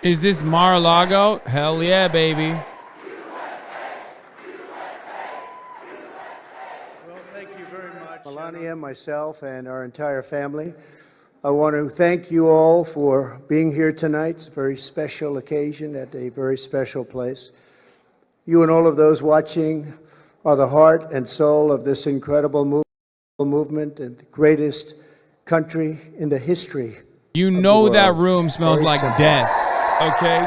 Is this Mar-a-Lago? Hell yeah, baby. Well, thank you very much, Melania, myself, and our entire family. I want to thank you all for being here tonight. It's a very special occasion at a very special place. You and all of those watching are the heart and soul of this incredible movement and the greatest country in the history. You know that room smells Very like simple. death, okay?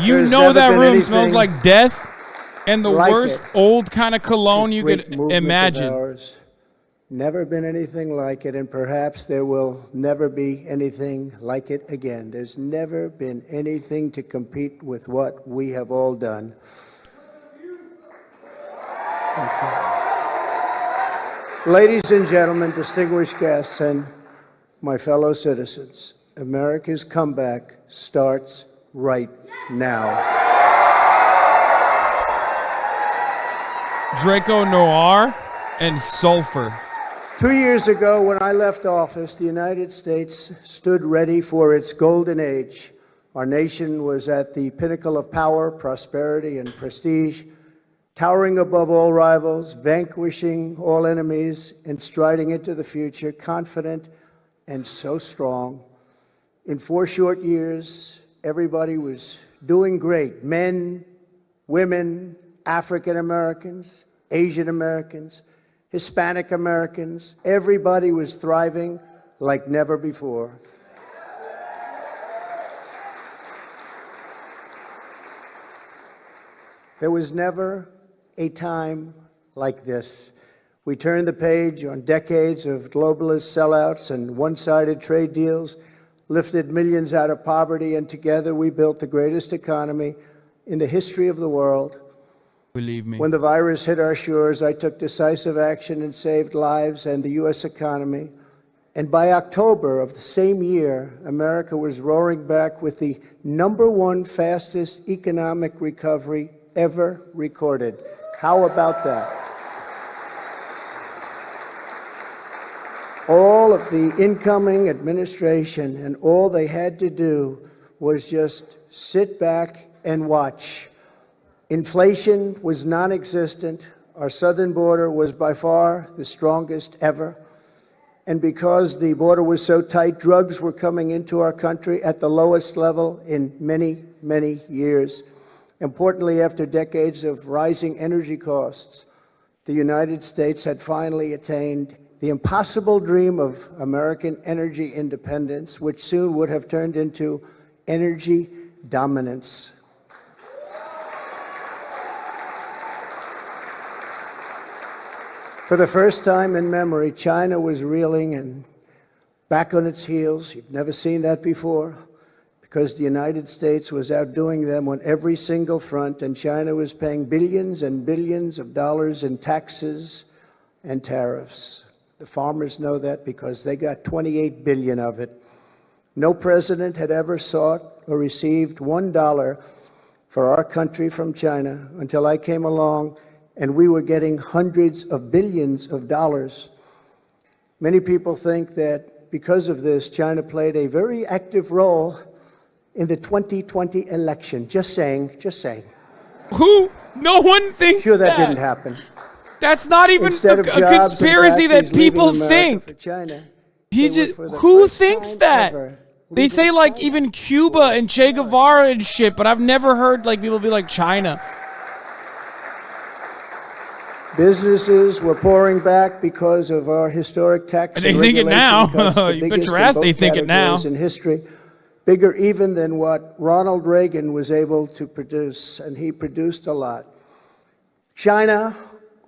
You There's know never that been room anything smells like death and the like worst it. old kind of cologne This you great could movement of imagine. ours. Never been anything like it, and perhaps there will never be anything like it again. There's never been anything to compete with what we have all done. Thank you. Ladies and gentlemen, distinguished guests, and my fellow citizens, America's comeback starts right now. Draco Noir and sulfur. 2 years ago, when I left office, the United States stood ready for its golden age. Our nation was at the pinnacle of power, prosperity, and prestige, towering above all rivals, vanquishing all enemies, and striding into the future, confident and so strong. In 4 short years, everybody was doing great. Men, women, African Americans, Asian Americans, Hispanic Americans, everybody was thriving like never before. There was never a time like this. We turned the page on decades of globalist sellouts and one-sided trade deals, lifted millions out of poverty, and together we built the greatest economy in the history of the world. Believe me. When the virus hit our shores, I took decisive action and saved lives and the U.S. economy. And by October of the same year, America was roaring back with the #1 fastest economic recovery ever recorded. How about that? All of the incoming administration, and all they had to do was just sit back and watch. Inflation was non-existent. Our southern border was by far the strongest ever. And because the border was so tight, drugs were coming into our country at the lowest level in many, many years. Importantly, after decades of rising energy costs, the United States had finally attained the impossible dream of American energy independence, which soon would have turned into energy dominance. For the first time in memory, China was reeling and back on its heels. You've never seen that before, because the United States was outdoing them on every single front, and China was paying billions and billions of dollars in taxes and tariffs. The farmers know that because they got 28 billion of it. No president had ever sought or received $1 for our country from China until I came along, and we were getting hundreds of billions of dollars. Many people think that because of this, China played a very active role in the 2020 election. Just saying, just saying. Who? No one thinks Sure, that didn't happen. That's not even Instead of a jobs conspiracy and that factories leaving people America think. for China, He they were just for the who first thinks time that? ever They leaving say like China. even Cuba and Che Guevara and shit, but I've never heard like people be like China. Businesses were pouring back because of our historic tax They and think it now. regulation cuts, the You bet biggest your in ass both they think it now. categories in history, bigger even than what Ronald Reagan was able to produce, and he produced a lot. China,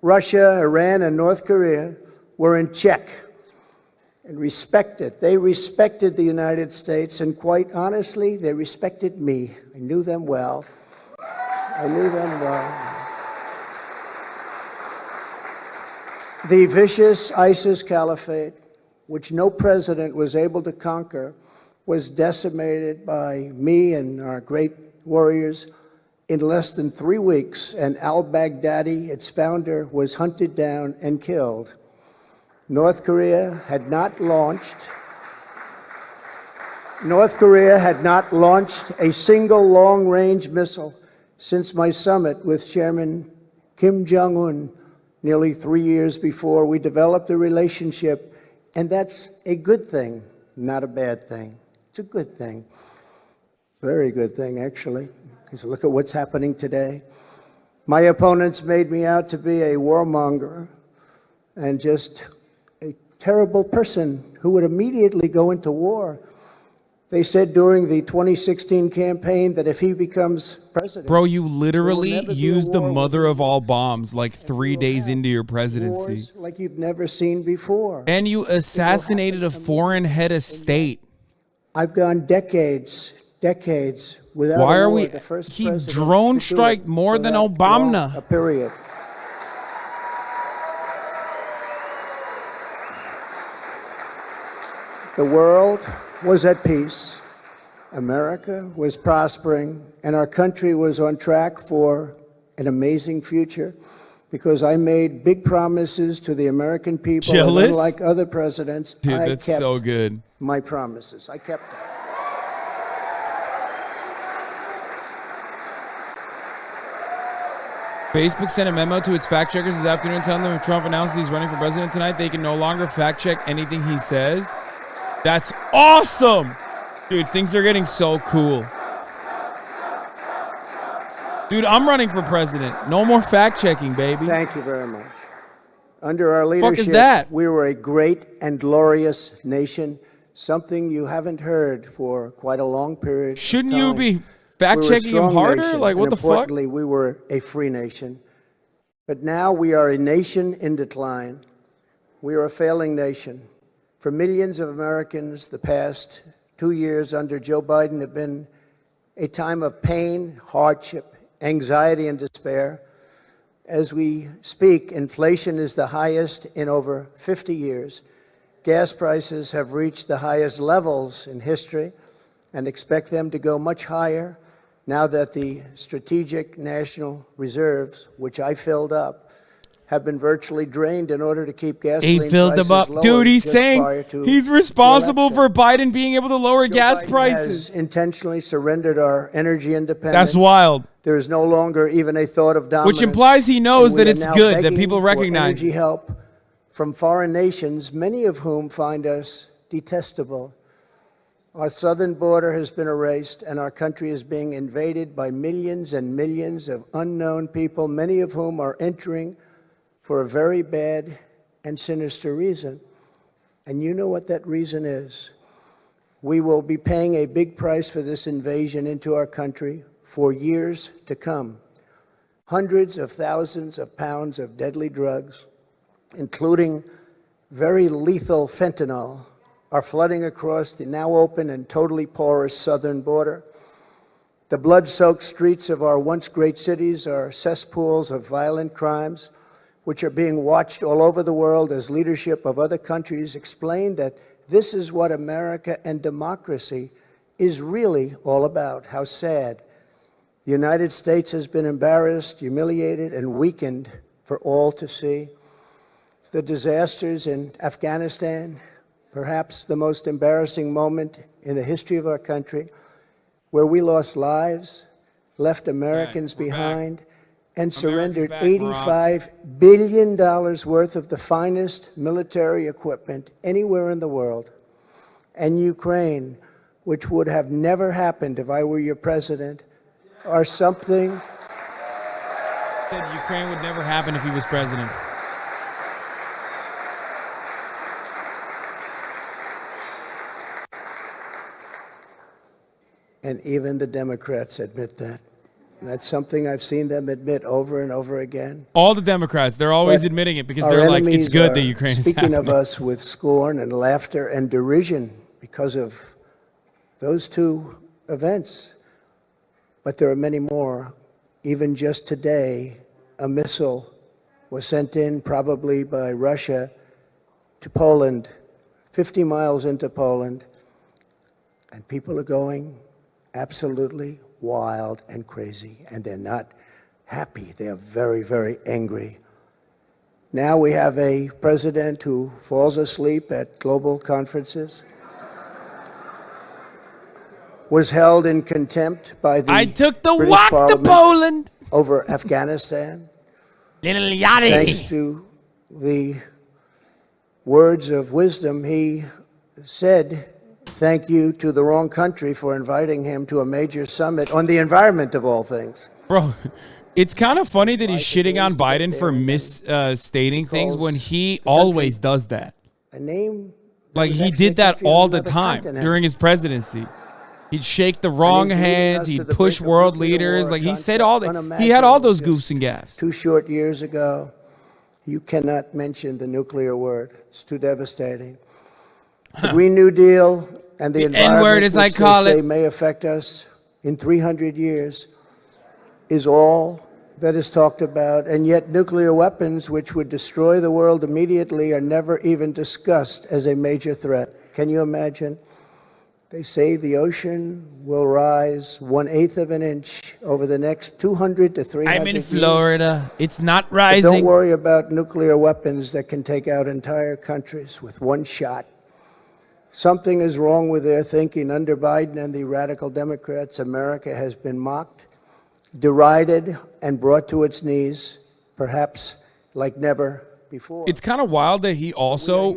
Russia, Iran, and North Korea were in check and respected. They respected the United States, and quite honestly, they respected me. I knew them well. I knew them well. The vicious ISIS caliphate, which no president was able to conquer, was decimated by me and our great warriors in less than 3 weeks, and al-Baghdadi, its founder, was hunted down and killed. North Korea had not launched North Korea had not launched a single long-range missile since my summit with Chairman Kim Jong-un nearly 3 years before. We developed a relationship, and that's a good thing, not a bad thing. It's a good thing. Very good thing, actually, because look at what's happening today. My opponents made me out to be a warmonger and just a terrible person who would immediately go into war. They said during the 2016 campaign that if he becomes president... Bro, you literally used the mother of all bombs like 3 days into your presidency. Wars like you've never seen before. And you assassinated a foreign head of state. I've gone decades without Why are war. we... The first He president drone to do strike it more for than that Obama. long a period. The world was at peace, America was prospering, and our country was on track for an amazing future because I made big promises to the American people. Jealous? And unlike other presidents, Dude, I that's kept so good. my promises. I kept them. Facebook sent a memo to its fact checkers this afternoon telling them if Trump announces he's running for president tonight, they can no longer fact check anything he says. That's awesome! Dude, things are getting so cool. Dude, I'm running for president. No more fact checking, baby. Thank you very much. Under our Fuck is leadership, that? we were a great and glorious nation, something you haven't heard for quite a long period Shouldn't of you time. be fact We were a checking him strong harder? nation, Like, what and the fuck? importantly, we were a free nation. But now we are a nation in decline. We are a failing nation. For millions of Americans, the past 2 years under Joe Biden have been a time of pain, hardship, anxiety, and despair. As we speak, inflation is the highest in over 50 years. Gas prices have reached the highest levels in history and expect them to go much higher now that the strategic national reserves, which I filled up, have been virtually drained in order to keep gasoline He filled prices them up. lower Dude, he's just prior saying to he's the responsible election. for Biden being able to lower Joe gas Biden prices. has intentionally surrendered our energy independence. That's wild. There is no longer even a thought of dominance. Which implies he knows and we that are it's now good, that begging people for recognize energy it. help from foreign nations, many of whom find us detestable. Our southern border has been erased, and our country is being invaded by millions and millions of unknown people, many of whom are entering for a very bad and sinister reason. And you know what that reason is. We will be paying a big price for this invasion into our country for years to come. Hundreds of thousands of pounds of deadly drugs, including very lethal fentanyl, are flooding across the now open and totally porous southern border. The blood-soaked streets of our once great cities are cesspools of violent crimes, which are being watched all over the world as leadership of other countries explain that this is what America and democracy is really all about. How sad. The United States has been embarrassed, humiliated, and weakened for all to see. The disasters in Afghanistan, perhaps the most embarrassing moment in the history of our country, where we lost lives, left Americans behind, and surrendered $85 billion worth of the finest military equipment anywhere in the world. And Ukraine, which would have never happened if I were your president, are something. Said Ukraine would never happen if he was president. And even the Democrats admit that. That's something I've seen them admit over and over again. All the Democrats, they're always But admitting it because our they're like, it's enemies good are that Ukraine is speaking happening. of us with scorn and laughter and derision because of those two events. But there are many more. Even just today, a missile was sent in, probably by Russia, to Poland, 50 miles into Poland. And people are going absolutely wild and crazy, and they're not happy. They are very, very angry. Now we have a president who falls asleep at global conferences. was held in contempt by the I took the British walk to Parliament Poland. over Afghanistan. Little yachty. Thanks to the words of wisdom, he said thank you to the wrong country for inviting him to a major summit on the environment of all things. Bro, it's kind of funny that he's shitting on Biden for misstating things when he always does that. A name like he did that all the time during his presidency. He'd shake the wrong hands. He'd push world leaders. Like he said all that. He had all those goofs and gaffes. 2 short years ago, you cannot mention the nuclear word. It's too devastating. The Green New Deal and the environment, N-word, as I call it, may affect us in 300 years, is all that is talked about, and yet nuclear weapons, which would destroy the world immediately, are never even discussed as a major threat. Can you imagine? They say the ocean will rise 1/8 of an inch over the next 200 to 300 I'm in years. Florida. It's not rising. But don't worry about nuclear weapons that can take out entire countries with one shot. Something is wrong with their thinking. Under Biden and the radical Democrats, America has been mocked, derided, and brought to its knees, perhaps like never before. It's kind of wild that he also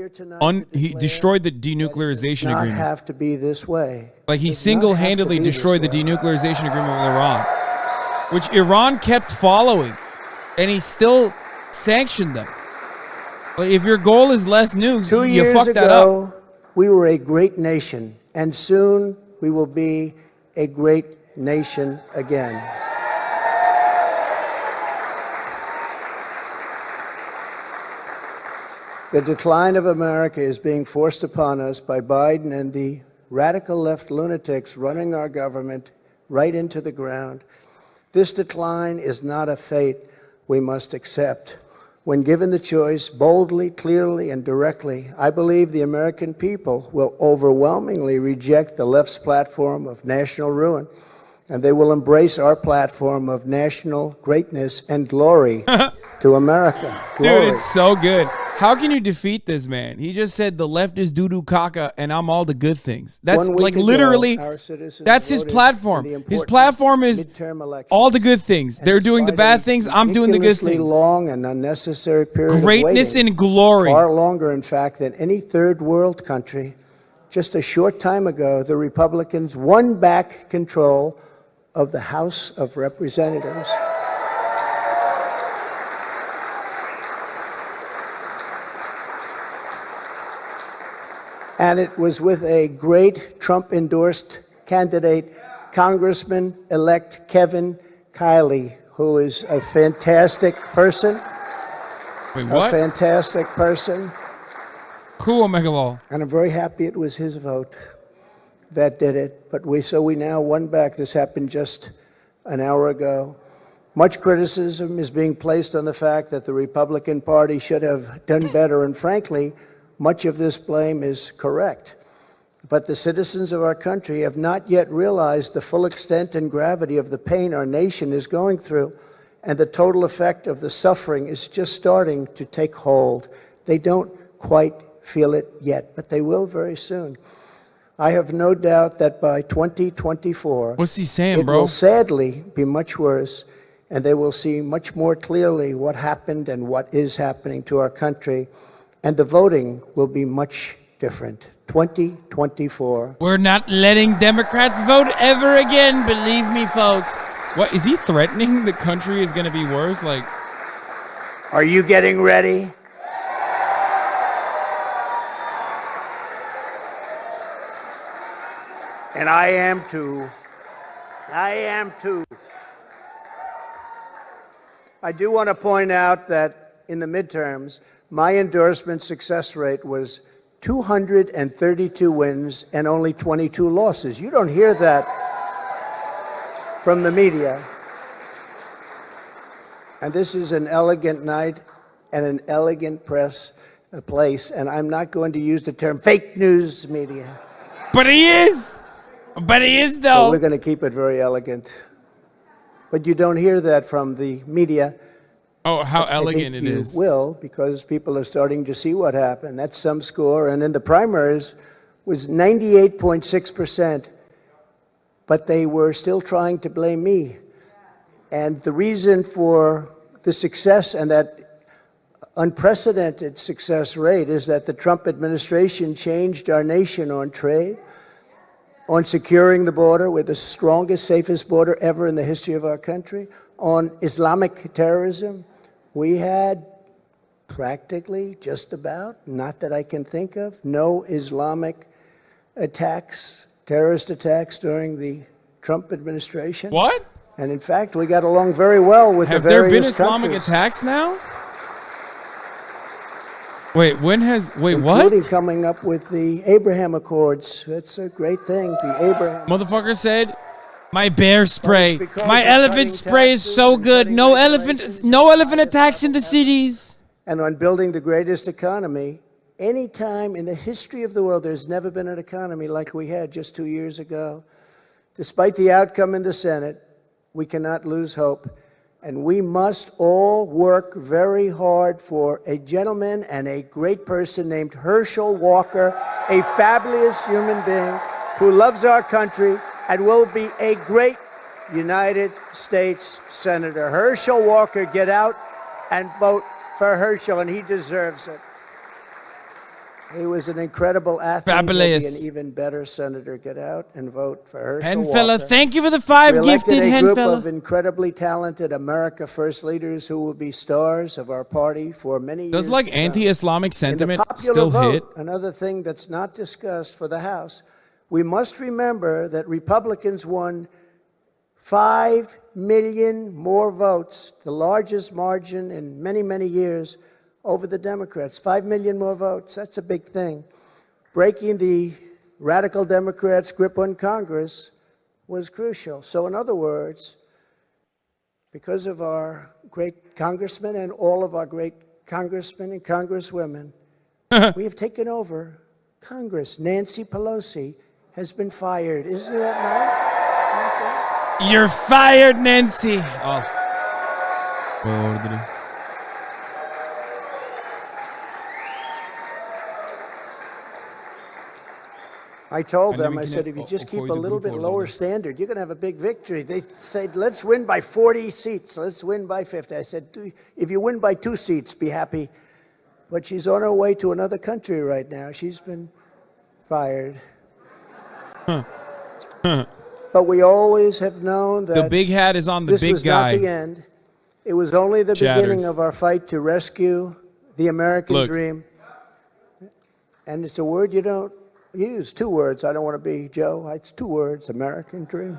he destroyed the denuclearization agreement. It does not have to be this way. Like he single-handedly destroyed the denuclearization agreement with Iran, which Iran kept following, and he still sanctioned them. Like if your goal is less nukes, you fuck that up. We were a great nation, and soon we will be a great nation again. The decline of America is being forced upon us by Biden and the radical left lunatics running our government right into the ground. This decline is not a fate we must accept. When given the choice, boldly, clearly, and directly, I believe the American people will overwhelmingly reject the left's platform of national ruin, and they will embrace our platform of national greatness and glory to America. Glory. Dude, it's so good. How can you defeat this man? He just said the left is doo-doo caca and I'm all the good things. That's like literally, that's his platform. His platform is all the good things. They're doing the bad things. I'm doing the good things. Long and unnecessary period greatness of waiting, and glory. Far longer, in fact, than any third world country. Just a short time ago, the Republicans won back control of the House of Representatives. And it was with a great Trump-endorsed candidate, Congressman-elect Kevin Kiley, who is a fantastic person. Wait, what? A fantastic person. Cool, Omega Law. And I'm very happy it was his vote that did it. But we now won back. This happened just an hour ago. Much criticism is being placed on the fact that the Republican Party should have done better. And frankly, much of this blame is correct. But the citizens of our country have not yet realized the full extent and gravity of the pain our nation is going through, and the total effect of the suffering is just starting to take hold. They don't quite feel it yet, but they will very soon. I have no doubt that by 2024, what's he saying, it will sadly be much worse, and they will see much more clearly what happened and what is happening to our country. And the voting will be much different. 2024. We're not letting Democrats vote ever again, believe me, folks. What, is he threatening the country is going to be worse? Like, are you getting ready? And I am too. I am too. I do want to point out that in the midterms, my endorsement success rate was 232 wins and only 22 losses. You don't hear that from the media. And this is an elegant night and an elegant place, and I'm not going to use the term fake news media. But he is. But he is, though. So we're going to keep it very elegant. But you don't hear that from the media. Oh, how elegant it is. You will, because people are starting to see what happened. That's some score. And in the primaries was 98.6%. but they were still trying to blame me. And the reason for the success and that unprecedented success rate is that the Trump administration changed our nation on trade, on securing the border. We're the strongest, safest border ever in the history of our country. On Islamic terrorism, we had practically, just about, not that I can think of, no Islamic attacks, terrorist attacks during the Trump administration. What? And in fact, we got along very well with the various countries. Have there been Islamic attacks now? Wait, Including what? Including coming up with the Abraham Accords. That's a great thing, the Abraham. Motherfucker said, my bear spray, my elephant spray is so good. No elephant attacks in the cities. And on building the greatest economy, any time in the history of the world, there's never been an economy like we had just 2 years ago. Despite the outcome in the Senate, we cannot lose hope. And we must all work very hard for a gentleman and a great person named Herschel Walker, a fabulous human being who loves our country and will be a great United States Senator. Herschel Walker, get out and vote for Herschel, and he deserves it. He was an incredible athlete. Fabulous. He'll be an even better senator. Get out and vote for Herschel Henfella, Walker. thank you for the 5 gifted, Henfella. We elected a group Henfella. of incredibly talented America First leaders who will be stars of our party for many years. Does like anti-Islamic sentiment in the popular still vote, hit? Another thing that's not discussed for the House, we must remember that Republicans won 5 million more votes, the largest margin in many, many years, over the Democrats. 5 million more votes. That's a big thing. Breaking the radical Democrats' grip on Congress was crucial. So in other words, because of our great congressmen and all of our great congressmen and congresswomen, we have taken over Congress. Nancy Pelosi has been fired. Isn't that nice? You're fired, Nancy. Oh. I told them, I said, if you just keep a little bit lower standard, you're going to have a big victory. They said, let's win by 40 seats. Let's win by 50. I said, if you win by 2 seats, be happy. But she's on her way to another country right now. She's been fired. But we always have known that the big hat is on the big guy. This was not the end. It was only the beginning of our fight to rescue the American dream. And it's a word you don't use. 2 words. I don't want to be Joe. It's 2 words. American dream.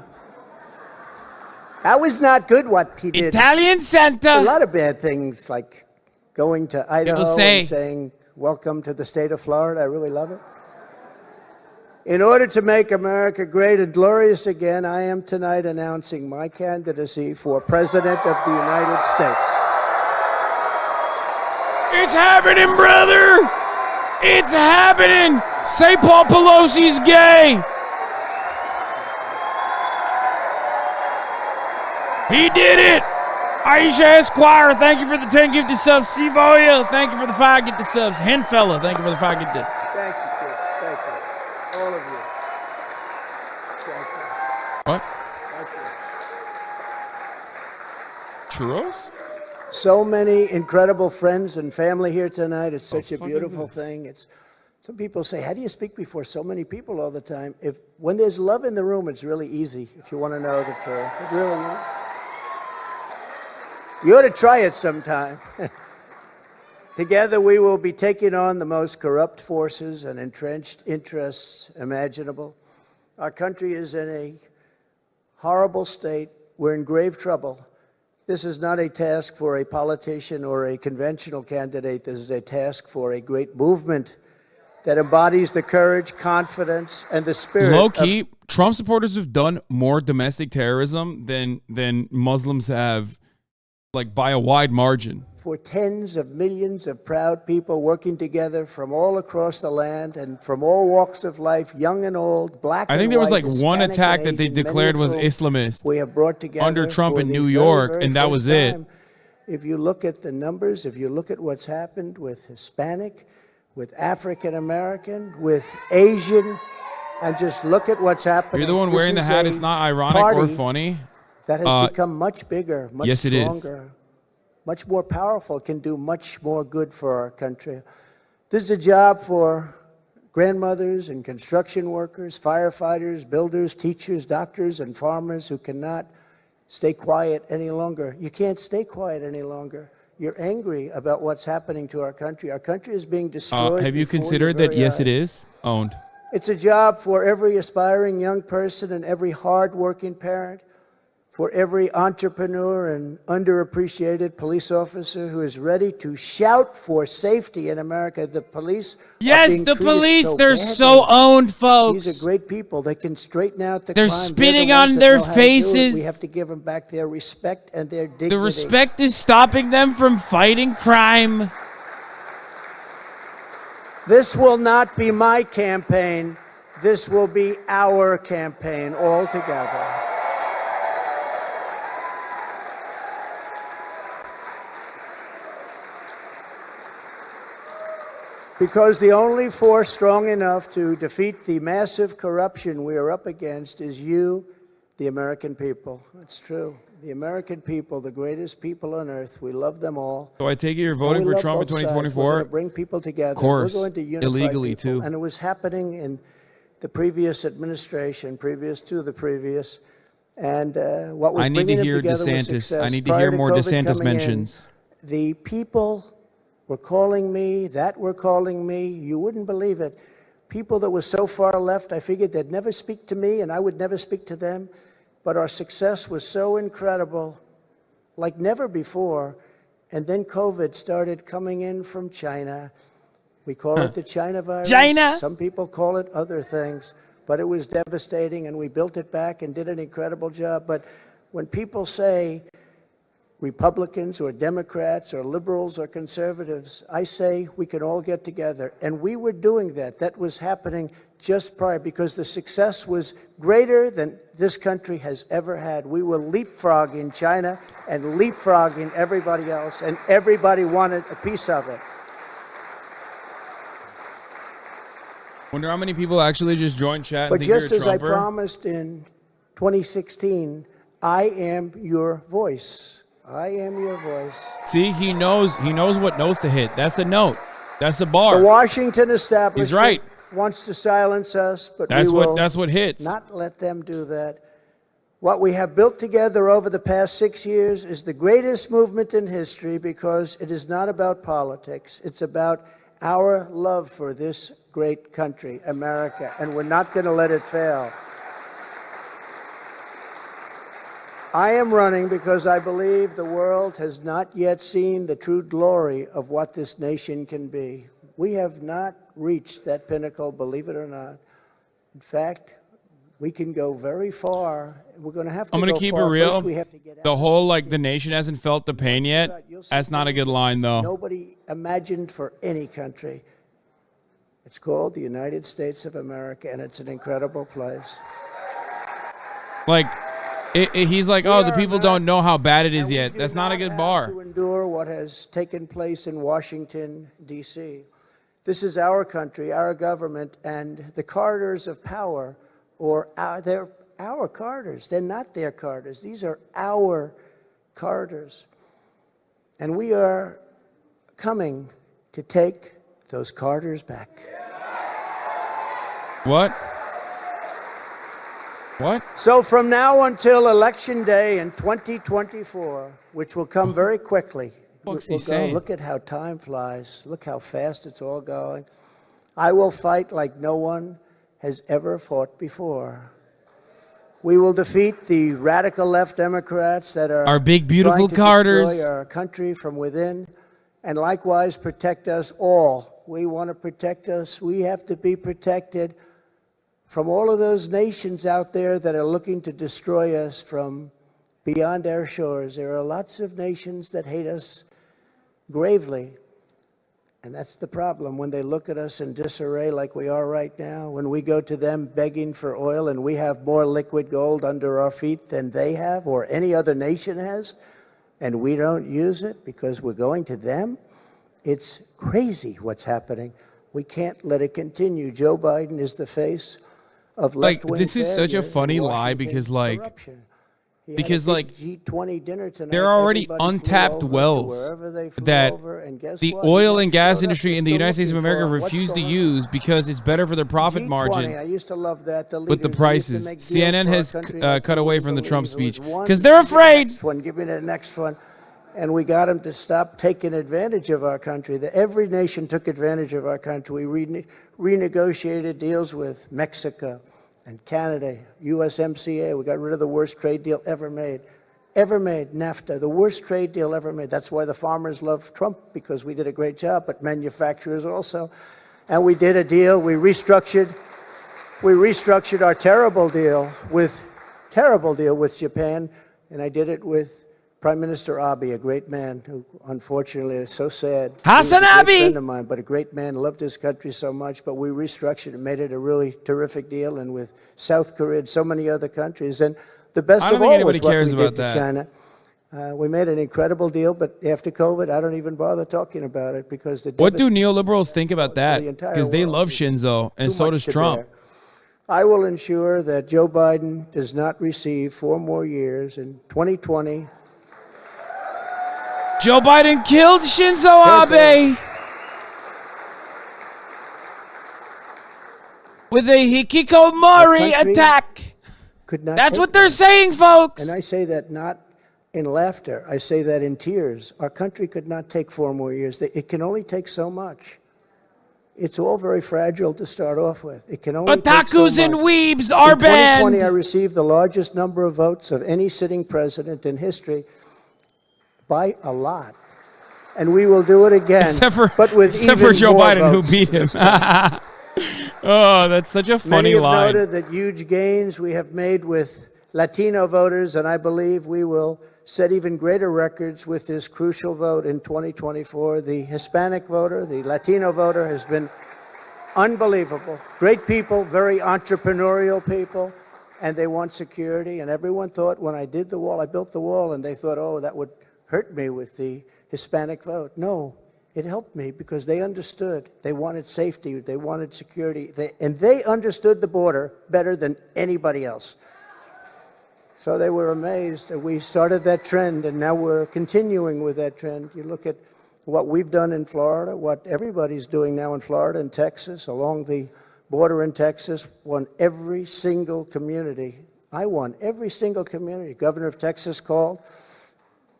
That was not good what he did. Italian Santa. A lot of bad things, like going to Idaho and saying, welcome to the state of Florida. I really love it. In order to make America great and glorious again, I am tonight announcing my candidacy for President of the United States. It's happening, brother! It's happening! Say Paul Pelosi's gay! He did it! Aisha Esquire, thank you for the 10 gifted subs. Sivoya, thank you for the 5 gifted subs. Henfella, thank you for the 5 gifted. Thank you, kids. Thank you. All of you. Thank you. What? Thank you. Churros? So many incredible friends and family here tonight. It's such a beautiful thing. Some people say, how do you speak before so many people all the time? When there's love in the room, it's really easy, if you want to know the truth. It really is. You ought to try it sometime. Together we will be taking on the most corrupt forces and entrenched interests imaginable. Our country is in a horrible state. We're in grave trouble. This is not a task for a politician or a conventional candidate. This is a task for a great movement that embodies the courage, confidence, and the spirit. Low-key, Trump supporters have done more domestic terrorism than Muslims have, like by a wide margin. For tens of millions of proud people working together from all across the land and from all walks of life, young and old, black and white. I think there was like Hispanic one attack that they Asian, declared was Islamist we have brought together under Trump for in the New very, York, very and that first was it. time. If you look at the numbers, if you look at what's happened with Hispanic, with African American, with Asian, and just look at what's happening. You're the one wearing the hat. It's not ironic or funny. That has become much bigger, much stronger, much more powerful, can do much more good for our country. This is a job for grandmothers and construction workers, firefighters, builders, teachers, doctors, and farmers who cannot stay quiet any longer. You can't stay quiet any longer. You're angry about what's happening to our country. Our country is being destroyed. Have you considered that? Yes, it is owned. It's a job for every aspiring young person and every hard-working parent, for every entrepreneur and underappreciated police officer who is ready to shout for safety in America. The police yes, the police, they're so owned, folks. These are great people. They can straighten out the crime. They're spitting on their faces. We have to give them back their respect and their dignity. The respect is stopping them from fighting crime. This will not be my campaign. This will be our campaign all together. Because the only force strong enough to defeat the massive corruption we are up against is you, the American people. It's true. The American people, the greatest people on earth. We love them all. So I take it you're voting for Trump in 2024? We're going to bring people together. Of course. We're going to unify illegally people. too. And it was happening in the previous administration, previous to the previous. And what was bringing them together was success. I need to hear more DeSantis mentions. The people were calling me, were calling me. You wouldn't believe it. People that were so far left, I figured they'd never speak to me and I would never speak to them. But our success was so incredible, like never before. And then COVID started coming in from China. We call it the China virus. China. Some people call it other things. But it was devastating, and we built it back and did an incredible job. But when people say Republicans or Democrats or liberals or conservatives, I say we can all get together. And we were doing that. That was happening just prior, because the success was greater than this country has ever had. We were leapfrogging China and leapfrogging everybody else, and everybody wanted a piece of it. Wonder how many people actually just joined chat. But just as I promised in 2016, I am your voice. I am your voice. See, he knows what notes to hit. That's a note. That's a bar. The Washington establishment He's right. wants to silence us, but that's we will that's what hits. Not let them do that. What we have built together over the past 6 years is the greatest movement in history, because it is not about politics. It's about our love for this great country, America, and we're not going to let it fail. I am running because I believe the world has not yet seen the true glory of what this nation can be. We have not reached that pinnacle, believe it or not. In fact, we can go very far. We're going to have to I'm going to keep it real. The whole, like, the nation hasn't felt the pain yet. That's not a good line, though. Nobody imagined for any country. It's called the United States of America, and it's an incredible place. Like, he's like, oh, the people don't know how bad it is yet. That's not a good bar. To endure what has taken place in Washington, D.C. This is our country, our government, and the corridors of power, they're our corridors. They're not their corridors. These are our corridors. And we are coming to take those corridors back. What? What? So from now until Election Day in 2024, which will come very quickly, What's he saying? Look at how time flies. Look how fast it's all going. I will fight like no one has ever fought before. We will defeat the radical left Democrats that are our big, beautiful trying to Carters. destroy our country from within, and likewise protect us all. We want to protect us. We have to be protected from all of those nations out there that are looking to destroy us from beyond our shores. There are lots of nations that hate us gravely. And that's the problem. When they look at us in disarray like we are right now, when we go to them begging for oil and we have more liquid gold under our feet than they have or any other nation has, and we don't use it because we're going to them, it's crazy what's happening. We can't let it continue. Joe Biden is the face of left-wing this is such a funny lie because G20 dinner tonight. there are already untapped wells that the oil and gas industry in the United States of America refused to use because it's better for their profit margin. I used to love that. With the prices. CNN has cut away from the Trump speech because they're afraid. Give me the next one. And we got them to stop taking advantage of our country. Every nation took advantage of our country. We renegotiated deals with Mexico and Canada, USMCA. We got rid of the worst trade deal ever made. NAFTA, the worst trade deal ever made. That's why the farmers love Trump, because we did a great job, but manufacturers also. And we did a deal. We restructured our terrible deal with Japan, and I did it with Prime Minister Abe, a great man who, unfortunately, is so sad. HasanAbi! A friend of mine, but a great man, loved his country so much. But we restructured and made it a really terrific deal, and with South Korea and so many other countries. And the best of all was what we did to China. We made an incredible deal, but after COVID, I don't even bother talking about it because what do neoliberals think about that? Because they love Shinzo, and so does Trump. I will ensure that Joe Biden does not receive 4 more years in 2020. Joe Biden killed Shinzo Abe with a hikikomori attack. That's what they're saying, folks. And I say that not in laughter. I say that in tears. Our country could not take 4 more years. It can only take so much. It's all very fragile to start off with. It can only take so much. Otakus and weebs are banned. In 2020, I received the largest number of votes of any sitting president in history. By a lot. And we will do it again. Except for Joe Biden, who beat him. Oh, that's such a funny line. Many have noted that huge gains we have made with Latino voters, and I believe we will set even greater records with this crucial vote in 2024. The Hispanic voter, the Latino voter, has been unbelievable. Great people, very entrepreneurial people, and they want security. And everyone thought when I did the wall, I built the wall, and they thought, oh, that would hurt me with the Hispanic vote. No, it helped me because they understood. They wanted safety. They wanted security. And they understood the border better than anybody else. So they were amazed that we started that trend, and now we're continuing with that trend. You look at what we've done in Florida, what everybody's doing now in Florida and Texas, along the border in Texas, won every single community. I won every single community. Governor of Texas called.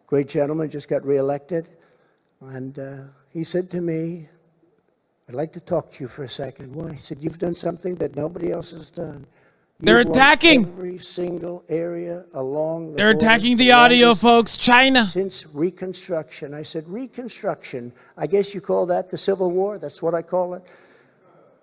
Great gentleman, just got reelected. And he said to me, I'd like to talk to you for a second. Well, he said, you've done something that nobody else has done. They're attacking every single area along the They're attacking the audio, folks. China. Since Reconstruction. I said, Reconstruction. I guess you call that the Civil War? That's what I call it.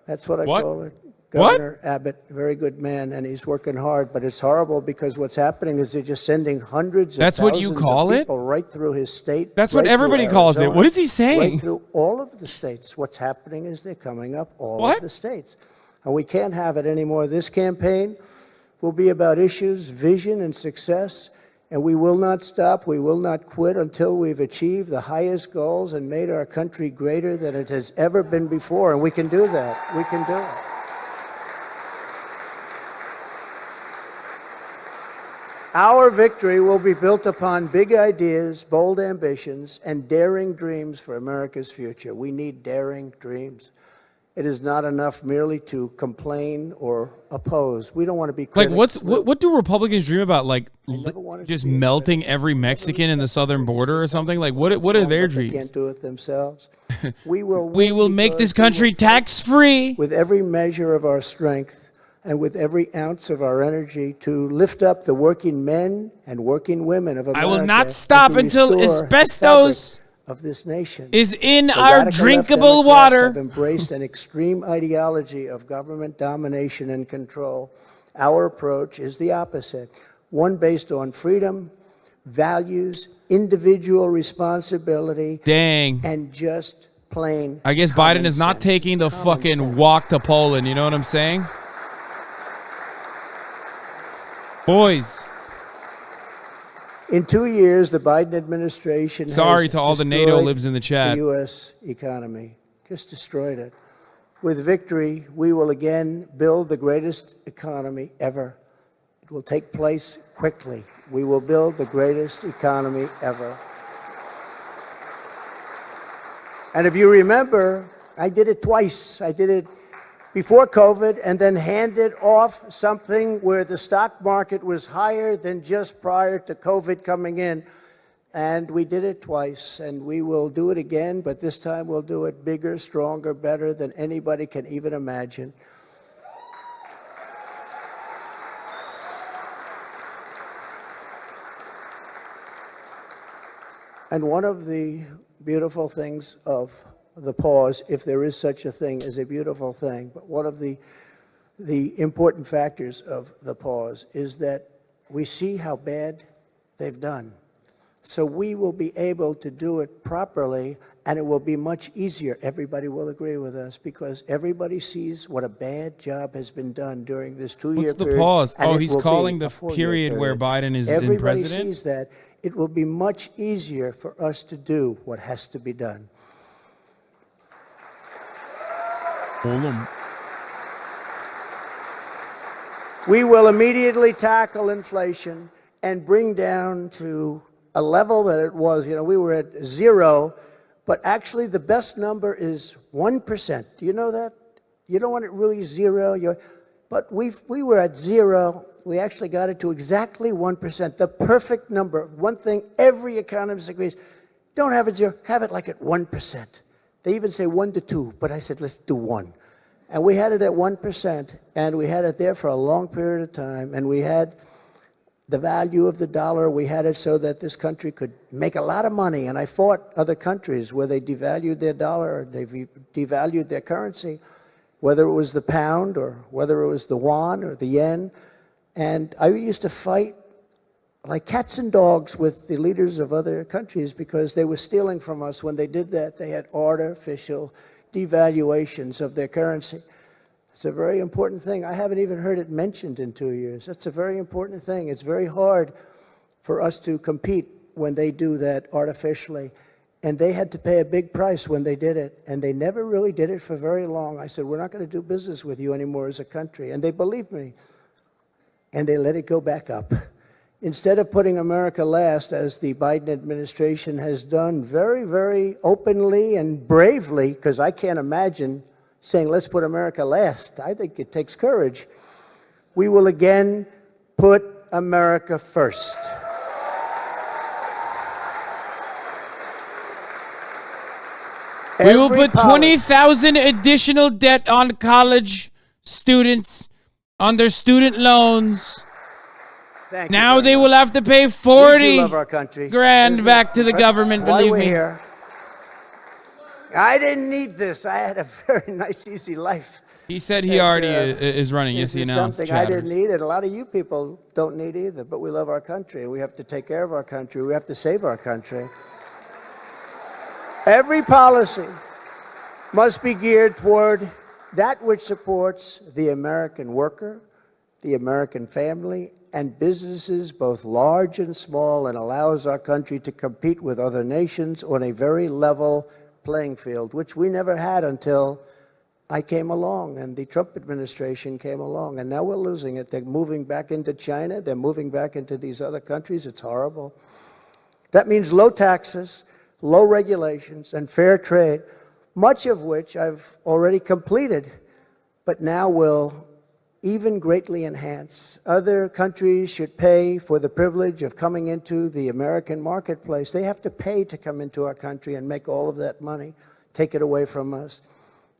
That's what I call it. Governor Abbott, very good man, and he's working hard, but it's horrible because what's happening is they're just sending hundreds of thousands of people right through his state. That's what everybody calls it. What is he saying? Right through all of the states. What's happening is they're coming up all of the states. And we can't have it anymore. This campaign will be about issues, vision, and success, and we will not stop. We will not quit until we've achieved the highest goals and made our country greater than it has ever been before, and we can do that. We can do it. Our victory will be built upon big ideas, bold ambitions, and daring dreams for America's future. We need daring dreams. It is not enough merely to complain or oppose. We don't want to be critics. What do Republicans dream about? Like just melting every Mexican in the southern border or something? Like what are their dreams? They can't do it themselves. We will make this country tax-free with every measure of our strength and with every ounce of our energy to lift up the working men and working women of America. I will not stop until asbestos of this nation is in our drinkable water. Have embraced an extreme ideology of government domination and control. Our approach is the opposite, one based on freedom, values, individual responsibility, and just plain I guess Biden is not taking the fucking walk to Poland, you know what I'm saying? Boys. In 2 years, the Biden administration Sorry to all the NATO libs in the chat. The U.S. economy just destroyed it. With victory, we will again build the greatest economy ever. It will take place quickly. We will build the greatest economy ever. And if you remember, I did it twice. I did it before COVID and then handed off something where the stock market was higher than just prior to COVID coming in. And we did it twice, and we will do it again, but this time we'll do it bigger, stronger, better than anybody can even imagine. And one of the beautiful things of the pause, if there is such a thing as a beautiful thing, but one of the important factors of the pause is that we see how bad they've done. So we will be able to do it properly, and it will be much easier. Everybody will agree with us because everybody sees what a bad job has been done during this 2-year period. What's the pause? Oh, he's calling the period where Biden is in president? Everybody sees that. It will be much easier for us to do what has to be done. We will immediately tackle inflation and bring down to a level that it was, we were at 0, but actually the best number is 1%. Do you know that? You don't want it really 0. But we were at 0. We actually got it to exactly 1%, the perfect number. One thing every economist agrees, don't have it 0, have it like at 1%. They even say 1 to 2, but I said, let's do 1. And we had it at 1%, and we had it there for a long period of time, and we had the value of the dollar. We had it so that this country could make a lot of money. And I fought other countries where they devalued their dollar, or they devalued their currency, whether it was the pound or whether it was the yuan or the yen. And I used to fight like cats and dogs with the leaders of other countries because they were stealing from us. When they did that, they had artificial devaluations of their currency. It's a very important thing. I haven't even heard it mentioned in 2 years. That's a very important thing. It's very hard for us to compete when they do that artificially. And they had to pay a big price when they did it. And they never really did it for very long. I said, we're not going to do business with you anymore as a country. And they believed me. And they let it go back up. Instead of putting America last, as the Biden administration has done very, very openly and bravely, because I can't imagine saying, let's put America last. I think it takes courage. We will again put America first. We will put 20,000 additional debt on college students on their student loans. Now they will have to pay 40 grand back to the government, believe me. Here. I didn't need this. I had a very nice, easy life. He said he already is running. Yes, he announced. Something I didn't need, and a lot of you people don't need either. But we love our country. We have to take care of our country. We have to save our country. Every policy must be geared toward that which supports the American worker, the American family, and businesses, both large and small, and allows our country to compete with other nations on a very level playing field, which we never had until I came along and the Trump administration came along. And now we're losing it. They're moving back into China. They're moving back into these other countries. It's horrible. That means low taxes, low regulations, and fair trade, much of which I've already completed, but now will even greatly enhance. Other countries should pay for the privilege of coming into the American marketplace. They have to pay to come into our country and make all of that money, take it away from us.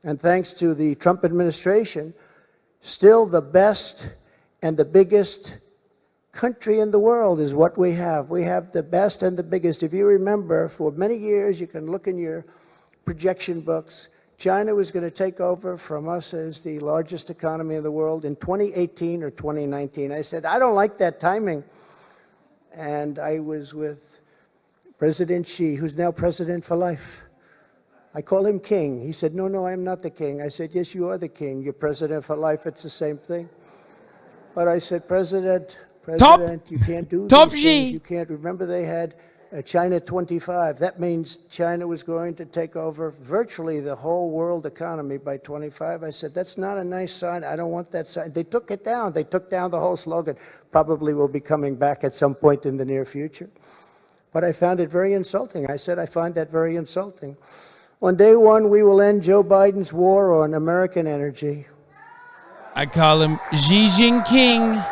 And thanks to the Trump administration, still the best and the biggest country in the world is what we have. We have the best and the biggest. If you remember, for many years, you can look in your projection books, China was going to take over from us as the largest economy in the world in 2018 or 2019. I said, I don't like that timing. And I was with President Xi, who's now president for life. I call him king. He said, no, I'm not the king. I said, yes, you are the king. You're president for life. It's the same thing. But I said, President, you can't do these things. You can't. Remember, they had China 25. That means China was going to take over virtually the whole world economy by 25. I said, that's not a nice sign. I don't want that sign. They took it down. They took down the whole slogan. Probably will be coming back at some point in the near future. But I found it very insulting. I said, I find that very insulting. On day one, we will end Joe Biden's war on American energy. I call him Xi Jinping.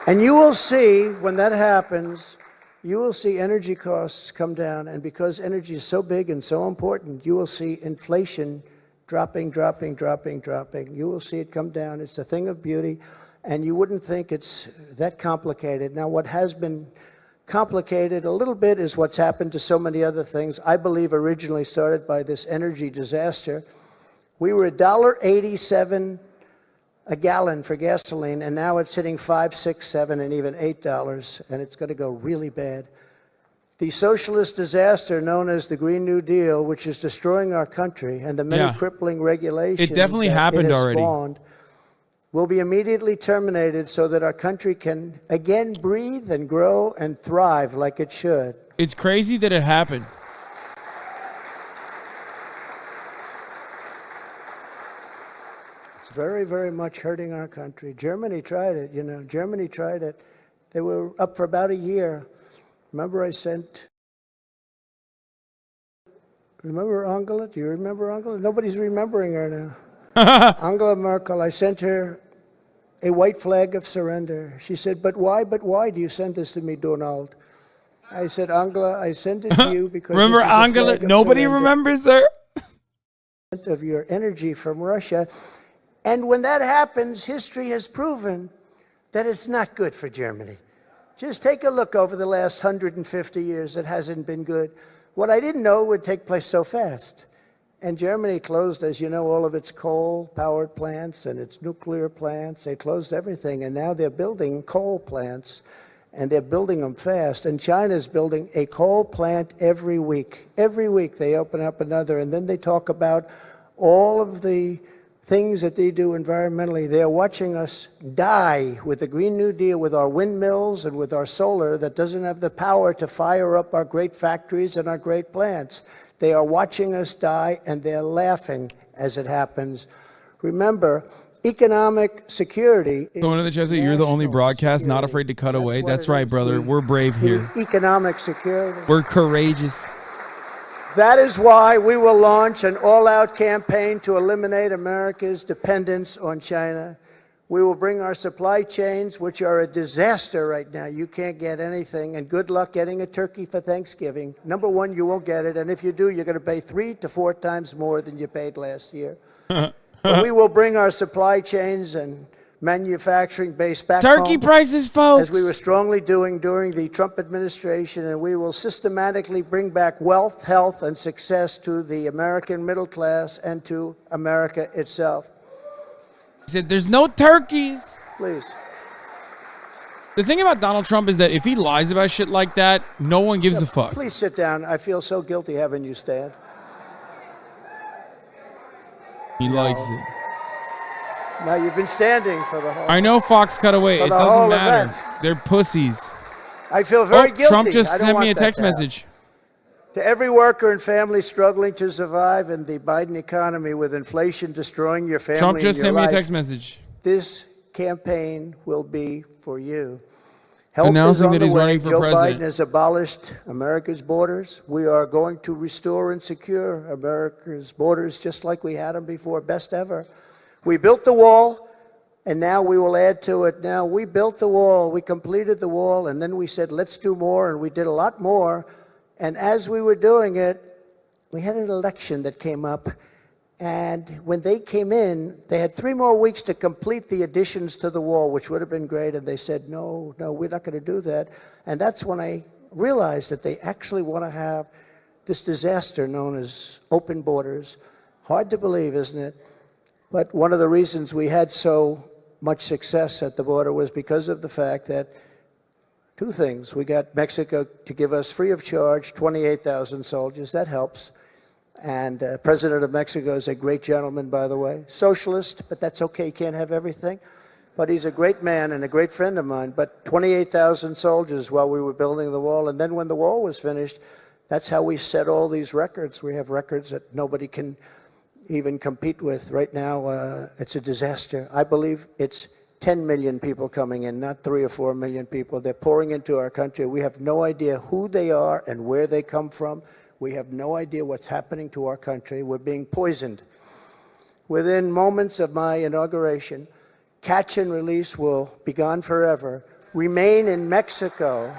And you will see, when that happens, you will see energy costs come down. And because energy is so big and so important, you will see inflation dropping. You will see it come down. It's a thing of beauty. And you wouldn't think it's that complicated. Now, what has been complicated a little bit is what's happened to so many other things. I believe originally started by this energy disaster. We were $1.87 a gallon for gasoline, and now it's hitting $5, $6, $7, and even $8, and it's going to go really bad. The socialist disaster known as the Green New Deal, which is destroying our country, and the many crippling regulations it definitely happened already. Spawned, will be immediately terminated so that our country can again breathe and grow and thrive like it should. It's crazy that it happened. It's very, very much hurting our country. Germany tried it, you know. Germany tried it. They were up for about a year. Remember Angela? Do you remember Angela? Nobody's remembering her now. Angela Merkel, I sent her a white flag of surrender. She said, but why do you send this to me, Donald? I said, Angela, I sent it to you because remember Angela? Nobody remembers her. Of your energy from Russia. And when that happens, history has proven that it's not good for Germany. Just take a look over the last 150 years. It hasn't been good. What I didn't know would take place so fast. And Germany closed, as you know, all of its coal-powered plants and its nuclear plants. They closed everything, and now they're building coal plants, and they're building them fast. And China's building a coal plant every week. Every week they open up another, and then they talk about all of the things that they do environmentally. They're watching us die with the Green New Deal, with our windmills and with our solar that doesn't have the power to fire up our great factories and our great plants. They are watching us die, and they're laughing as it happens. Remember, economic security is Going to the Chelsea, you're the only broadcast not afraid to cut away. That's right, brother. We're brave here. Economic security. We're courageous. That is why we will launch an all-out campaign to eliminate America's dependence on China. We will bring our supply chains, which are a disaster right now. You can't get anything, and good luck getting a turkey for Thanksgiving. Number one, you won't get it, and if you do, you're going to pay 3 to 4 times more than you paid last year. But we will bring our supply chains and manufacturing base back turkey home, prices, folks, as we were strongly doing during the Trump administration, and we will systematically bring back wealth, health, and success to the American middle class and to America itself. He said there's no turkeys. Please. The thing about Donald Trump is that if he lies about shit like that, no one gives a fuck. Please sit down. I feel so guilty having you stand. He likes it. Now you've been standing for the whole. I know Fox cut away. It doesn't matter. Event. They're pussies. I feel very guilty. Trump just sent me a text message. To every worker and family struggling to survive in the Biden economy with inflation destroying your family Trump just and your sent me life, a text message. This campaign will be for you. Help announcing is on that he's the way. running for Joe president. Biden has abolished America's borders. We are going to restore and secure America's borders just like we had them before, best ever. We built the wall, and now we will add to it. Now, we built the wall, we completed the wall, and then we said, let's do more, and we did a lot more. And as we were doing it, we had an election that came up, and when they came in, they had 3 more weeks to complete the additions to the wall, which would have been great, and they said, no, we're not going to do that. And that's when I realized that they actually want to have this disaster known as open borders. Hard to believe, isn't it? But one of the reasons we had so much success at the border was because of the fact that 2 things. We got Mexico to give us free of charge 28,000 soldiers. That helps. And President of Mexico is a great gentleman, by the way. Socialist, but that's okay. Can't have everything. But he's a great man and a great friend of mine. But 28,000 soldiers while we were building the wall. And then when the wall was finished, that's how we set all these records. We have records that nobody can even compete with. Right now, it's a disaster. I believe it's 10 million people coming in, not 3 or 4 million people. They're pouring into our country. We have no idea who they are and where they come from. We have no idea what's happening to our country. We're being poisoned. Within moments of my inauguration, catch and release will be gone forever. Remain in Mexico.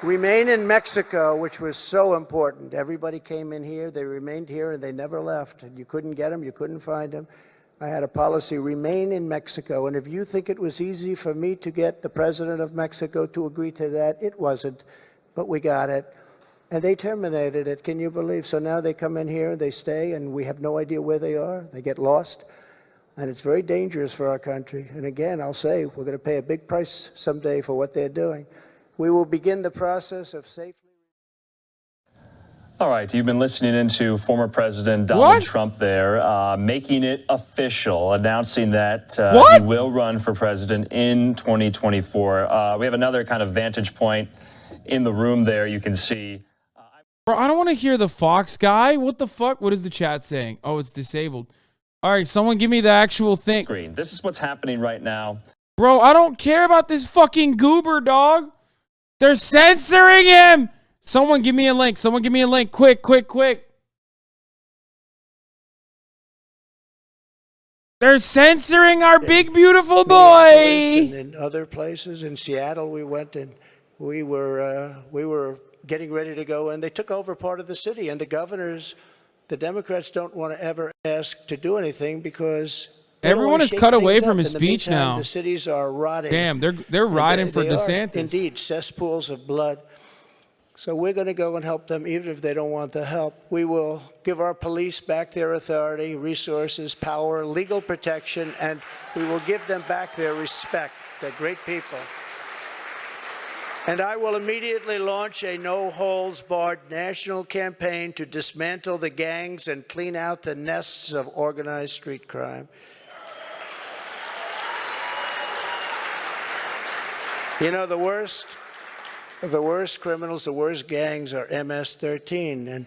Remain in Mexico, which was so important. Everybody came in here, they remained here, and they never left. You couldn't get them, you couldn't find them. I had a policy, remain in Mexico. And if you think it was easy for me to get the president of Mexico to agree to that, it wasn't. But we got it. And they terminated it, can you believe? So now they come in here, they stay, and we have no idea where they are. They get lost. And it's very dangerous for our country. And again, I'll say, we're going to pay a big price someday for what they're doing. We will begin the process of safely. All right, you've been listening into former President Donald Trump there, making it official, announcing that he will run for president in 2024. We have another kind of vantage point in the room there. You can see. Bro, I don't want to hear the Fox guy. What the fuck? What is the chat saying? Oh, it's disabled. All right, someone give me the actual thing. Screen. This is what's happening right now. Bro, I don't care about this fucking goober, dog. They're censoring him. Someone give me a link. Someone give me a link. Quick, quick, quick. They're censoring our big, beautiful boy. And in other places, in Seattle, we went and we were getting ready to go, and they took over part of the city. And the governors, the Democrats don't want to ever ask to do anything because everyone is cut away from his speech now. The cities are rotting. Damn, they're riding for DeSantis. Indeed, cesspools of blood. So we're going to go and help them, even if they don't want the help. We will give our police back their authority, resources, power, legal protection, and we will give them back their respect. They're great people. And I will immediately launch a no-holds-barred national campaign to dismantle the gangs and clean out the nests of organized street crime. You know, the worst criminals, the worst gangs are MS-13. And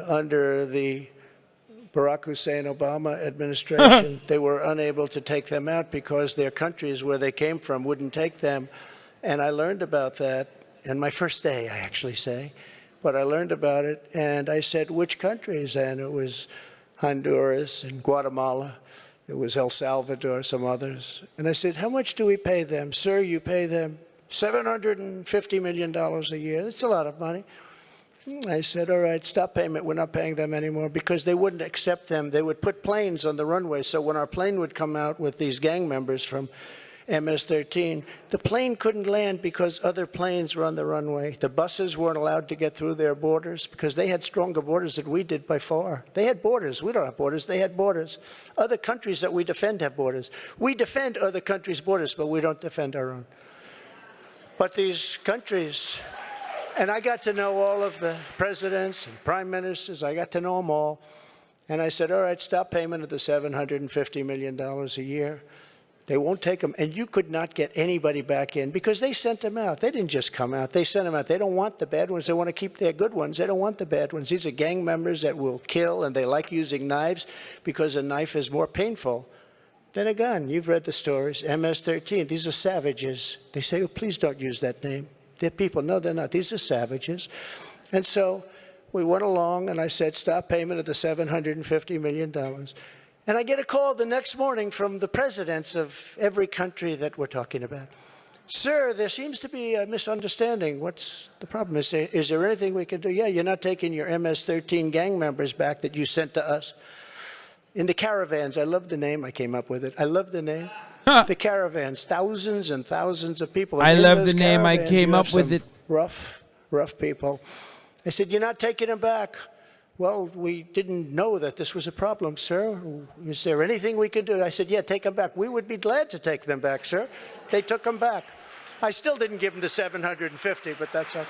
under the Barack Hussein Obama administration, they were unable to take them out because their countries where they came from wouldn't take them. And I learned about that in my first day, I actually say. But I learned about it, and I said, which countries? And it was Honduras and Guatemala. It was El Salvador, some others. And I said, how much do we pay them? Sir, you pay them $750 million a year. That's a lot of money. I said, all right, stop payment. We're not paying them anymore because they wouldn't accept them. They would put planes on the runway. So when our plane would come out with these gang members from MS-13, the plane couldn't land because other planes were on the runway. The buses weren't allowed to get through their borders because they had stronger borders than we did by far. They had borders. We don't have borders. They had borders. Other countries that we defend have borders. We defend other countries' borders, but we don't defend our own. But these countries, and I got to know all of the presidents and prime ministers. I got to know them all. And I said, all right, stop payment of the $750 million a year. They won't take them. And you could not get anybody back in because they sent them out. They didn't just come out. They sent them out. They don't want the bad ones. They want to keep their good ones. They don't want the bad ones. These are gang members that will kill, and they like using knives because a knife is more painful than a gun. You've read the stories. MS-13. These are savages. They say, oh, please don't use that name. They're people. No, they're not. These are savages. And so we went along, and I said, stop payment of the $750 million. And I get a call the next morning from the presidents of every country that we're talking about. Sir, there seems to be a misunderstanding. What's the problem? Is there anything we can do? Yeah, you're not taking your MS-13 gang members back that you sent to us. In the caravans, I love the name. I came up with it. I love the name. The caravans, thousands and thousands of people. I love the name. I came up with it. Rough people. I said, you're not taking them back. Well, we didn't know that this was a problem, sir. Is there anything we can do? I said, yeah, take them back. We would be glad to take them back, sir. They took them back. I still didn't give them the 750, but that's okay.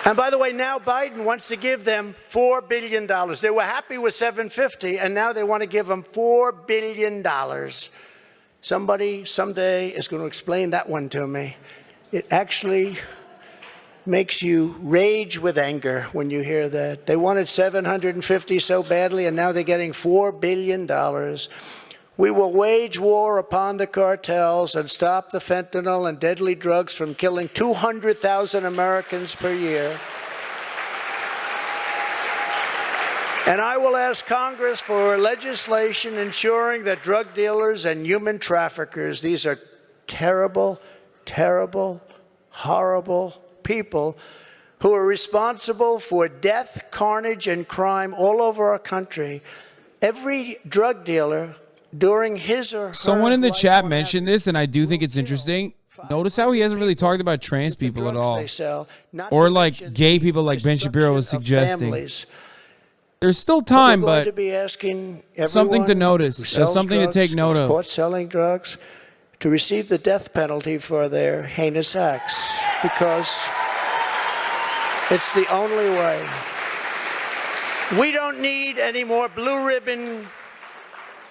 And by the way, now Biden wants to give them $4 billion. They were happy with $750, and now they want to give them $4 billion. Somebody someday is going to explain that one to me. It actually makes you rage with anger when you hear that. They wanted $750 so badly, and now they're getting $4 billion. We will wage war upon the cartels and stop the fentanyl and deadly drugs from killing 200,000 Americans per year. And I will ask Congress for legislation ensuring that drug dealers and human traffickers, these are terrible, terrible, horrible people who are responsible for death, carnage, and crime all over our country. Every drug dealer during his or her someone in the chat mentioned this, and I do think it's interesting. Notice how he hasn't really talked about trans people at all, or like gay people, like Ben Shapiro was suggesting. There's still time, but something to notice, something to take note of. Caught selling drugs to receive the death penalty for their heinous acts, because it's the only way. We don't need any more blue ribbon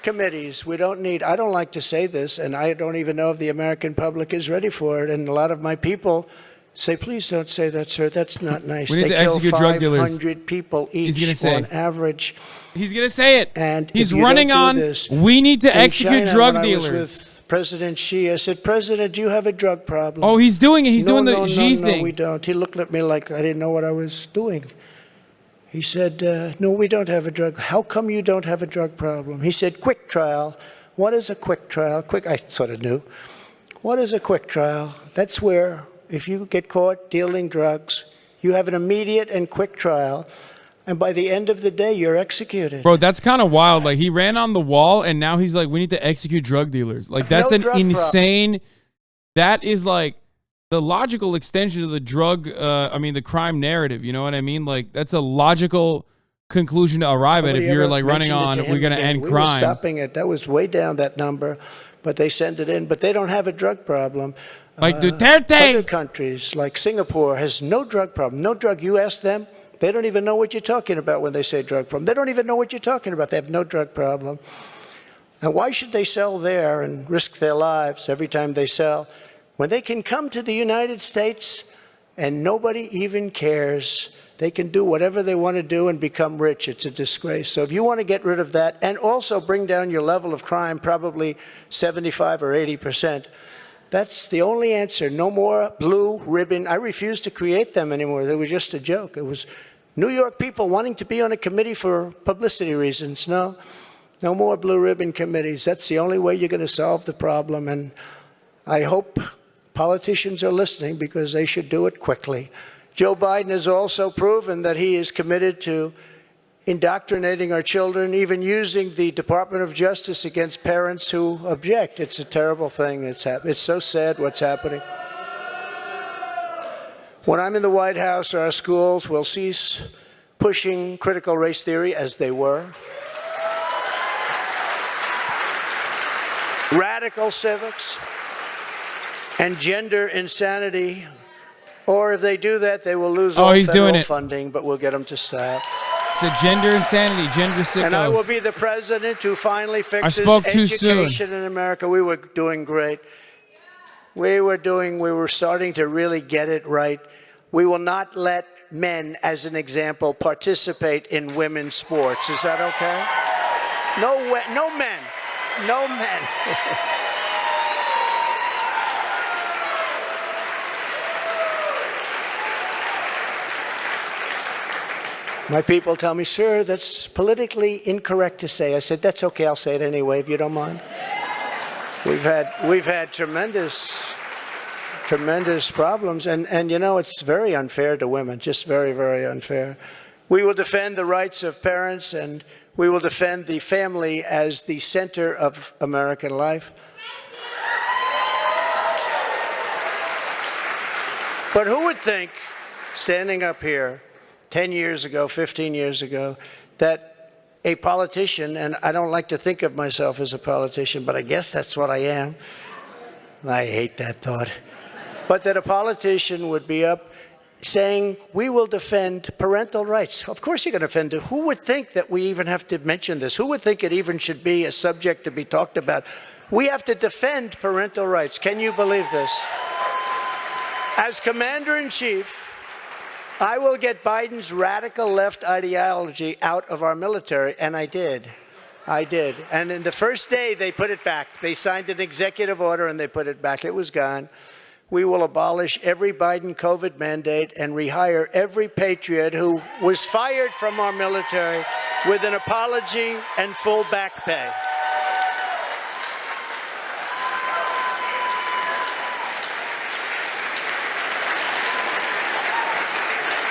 committees. We don't need, I don't like to say this, and I don't even know if the American public is ready for it. And a lot of my people say, please don't say that, sir. That's not nice. We need to execute drug dealers. 500 people each on average. He's going to say it. And he's running on, we need to execute drug dealers. I was with President Xi. I said, President, do you have a drug problem? Oh, he's doing it. He's doing the Xi thing. No, we don't. He looked at me like I didn't know what I was doing. He said, no, we don't have a drug. How come you don't have a drug problem? He said, quick trial. What is a quick trial? I sort of knew. What is a quick trial? That's where if you get caught dealing drugs, you have an immediate and quick trial. And by the end of the day, you're executed. Bro, that's kind of wild. Like, he ran on the wall, and now he's like, we need to execute drug dealers. Like, that's an insane... That is like the logical extension of the the crime narrative. You know what I mean? Like, that's a logical conclusion to arrive at if you're like running on, we're going to end crime. We were stopping it. That was way down, that number. But they send it in. But they don't have a drug problem. Like Duterte. Other countries, like Singapore, has no drug problem. No drug. You ask them, they don't even know what you're talking about when they say drug problem. They don't even know what you're talking about. They have no drug problem. And why should they sell there and risk their lives every time they sell when they can come to the United States and nobody even cares? They can do whatever they want to do and become rich. It's a disgrace. So if you want to get rid of that and also bring down your level of crime, probably 75 or 80%, that's the only answer. No more blue ribbon. I refuse to create them anymore. They were just a joke. It was New York people wanting to be on a committee for publicity reasons. No more blue ribbon committees. That's the only way you're going to solve the problem. And I hope politicians are listening, because they should do it quickly. Joe Biden has also proven that he is committed to indoctrinating our children, even using the Department of Justice against parents who object. It's a terrible thing. It's so sad what's happening. When I'm in the White House, our schools will cease pushing critical race theory, as they were. Radical civics and gender insanity. Or if they do that, they will lose all federal funding, but we'll get them to stop. It's a gender insanity, gender sickos. And I will be the president who finally fixes education in America. We were doing great. We were starting to really get it right. We will not let men, as an example, participate in women's sports. Is that okay? No men. No men. My people tell me, sir, that's politically incorrect to say. I said, that's okay, I'll say it anyway, if you don't mind. We've had tremendous problems, and you know, it's very unfair to women, just very, very unfair. We will defend the rights of parents, and we will defend the family as the center of American life. But who would think, standing up here, 10 years ago, 15 years ago, that a politician, and I don't like to think of myself as a politician, but I guess that's what I am. I hate that thought. But that a politician would be up saying we will defend parental rights. Of course you're going to defend it. Who would think that we even have to mention this? Who would think it even should be a subject to be talked about? We have to defend parental rights. Can you believe this? As Commander-in-Chief, I will get Biden's radical left ideology out of our military, and I did. I did. And in the first day, they put it back. They signed an executive order, and they put it back. It was gone. We will abolish every Biden COVID mandate and rehire every patriot who was fired from our military with an apology and full back pay.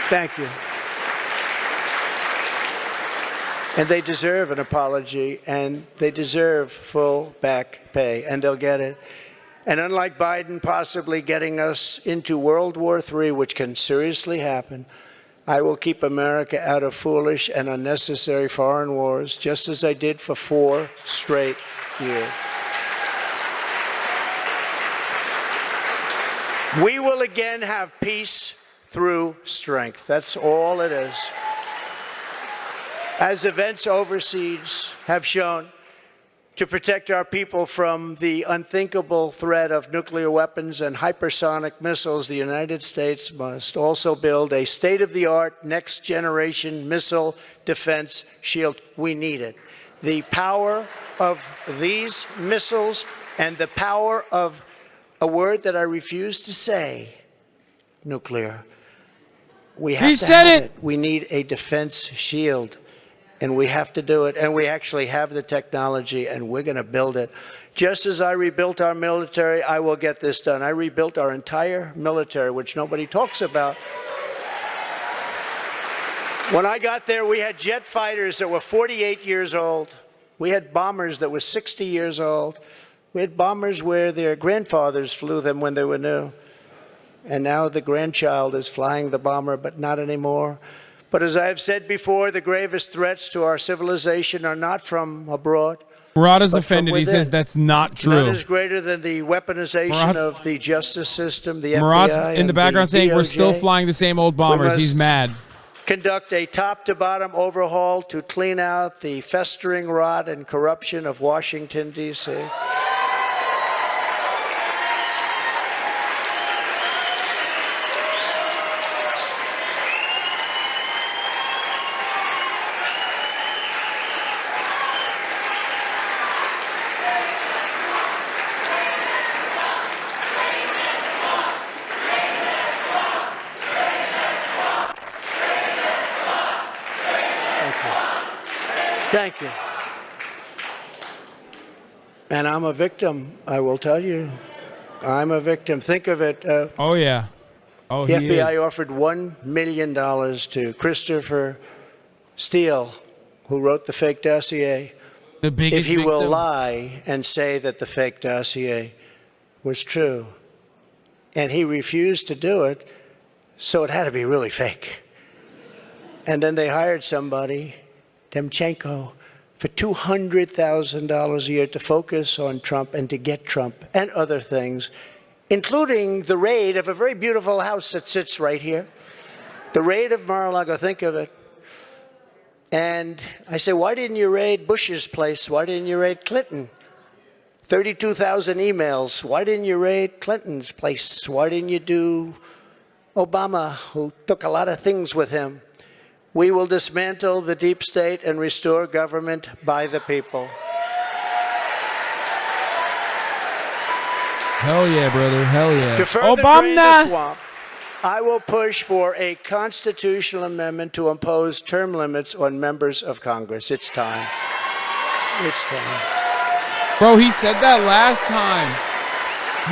Thank you. And they deserve an apology, and they deserve full back pay, and they'll get it. And unlike Biden possibly getting us into World War III, which can seriously happen, I will keep America out of foolish and unnecessary foreign wars, just as I did for 4 straight years. We will again have peace through strength. That's all it is. As events overseas have shown, to protect our people from the unthinkable threat of nuclear weapons and hypersonic missiles, the United States must also build a state-of-the-art, next-generation missile defense shield. We need it. The power of these missiles and the power of a word that I refuse to say, nuclear. We have to have it. We need a defense shield, and we have to do it. And we actually have the technology, and we're going to build it. Just as I rebuilt our military, I will get this done. I rebuilt our entire military, which nobody talks about. When I got there, we had jet fighters that were 48 years old. We had bombers that were 60 years old. We had bombers where their grandfathers flew them when they were new. And now the grandchild is flying the bomber, but not anymore. But as I have said before, the gravest threats to our civilization are not from abroad. Murad is offended. He says that's not true. None is greater than the weaponization of the justice system, the Murad's FBI, in the background saying DOJ. we're still flying the same old bombers. He's mad. Conduct a top-to-bottom overhaul to clean out the festering rot and corruption of Washington, D.C. Thank you. And I'm a victim, I will tell you. I'm a victim. Think of it. Oh, yeah. Oh, the FBI offered $1 million to Christopher Steele, who wrote the fake dossier, the biggest if he victim. will lie and say that the fake dossier was true. And he refused to do it, so it had to be really fake. And then they hired somebody, Demchenko, for $200,000 a year to focus on Trump and to get Trump and other things, including the raid of a very beautiful house that sits right here. The raid of Mar-a-Lago, think of it. And I say, why didn't you raid Bush's place? Why didn't you raid Clinton? 32,000 emails. Why didn't you raid Clinton's place? Why didn't you do Obama, who took a lot of things with him? We will dismantle the deep state and restore government by the people. Hell yeah, brother. Hell yeah. To further drain the swamp, I will push for a constitutional amendment to impose term limits on members of Congress. It's time. It's time. Bro, he said that last time.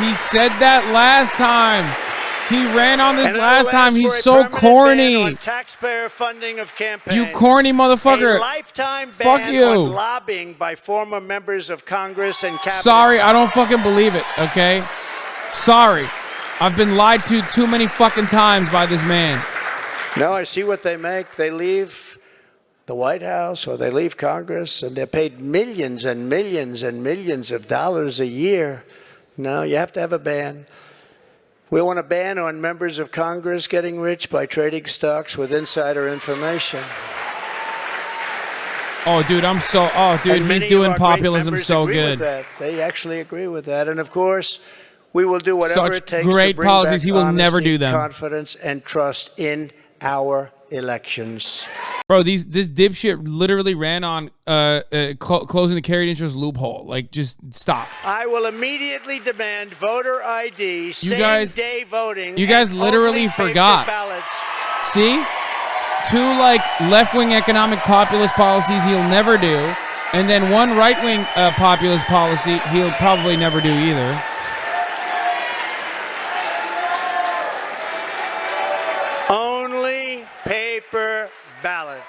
He said that last time. He ran on this last time. He's so corny. Taxpayer funding of campaigns. You corny motherfucker. A lifetime ban Fuck you. on lobbying by former members of Congress and cabinet. Sorry, I don't fucking believe it, okay? Sorry. I've been lied to too many fucking times by this man. No, I see what they make. They leave the White House or they leave Congress and they're paid millions and millions and millions of dollars a year. No, you have to have a ban. We want a ban on members of Congress getting rich by trading stocks with insider information. Oh, dude, he's doing populism so good. They actually agree with that. And of course, we will do whatever it takes great to bring policies. back He will honesty, never do them. confidence, and trust in our elections. Bro, this dipshit literally ran on closing the carried interest loophole. Like, just stop. I will immediately demand voter ID, same-day voting. You guys literally forgot. Ballots. See? 2 like left-wing economic populist policies he'll never do, and then 1 right-wing populist policy he'll probably never do either. Only paper ballots.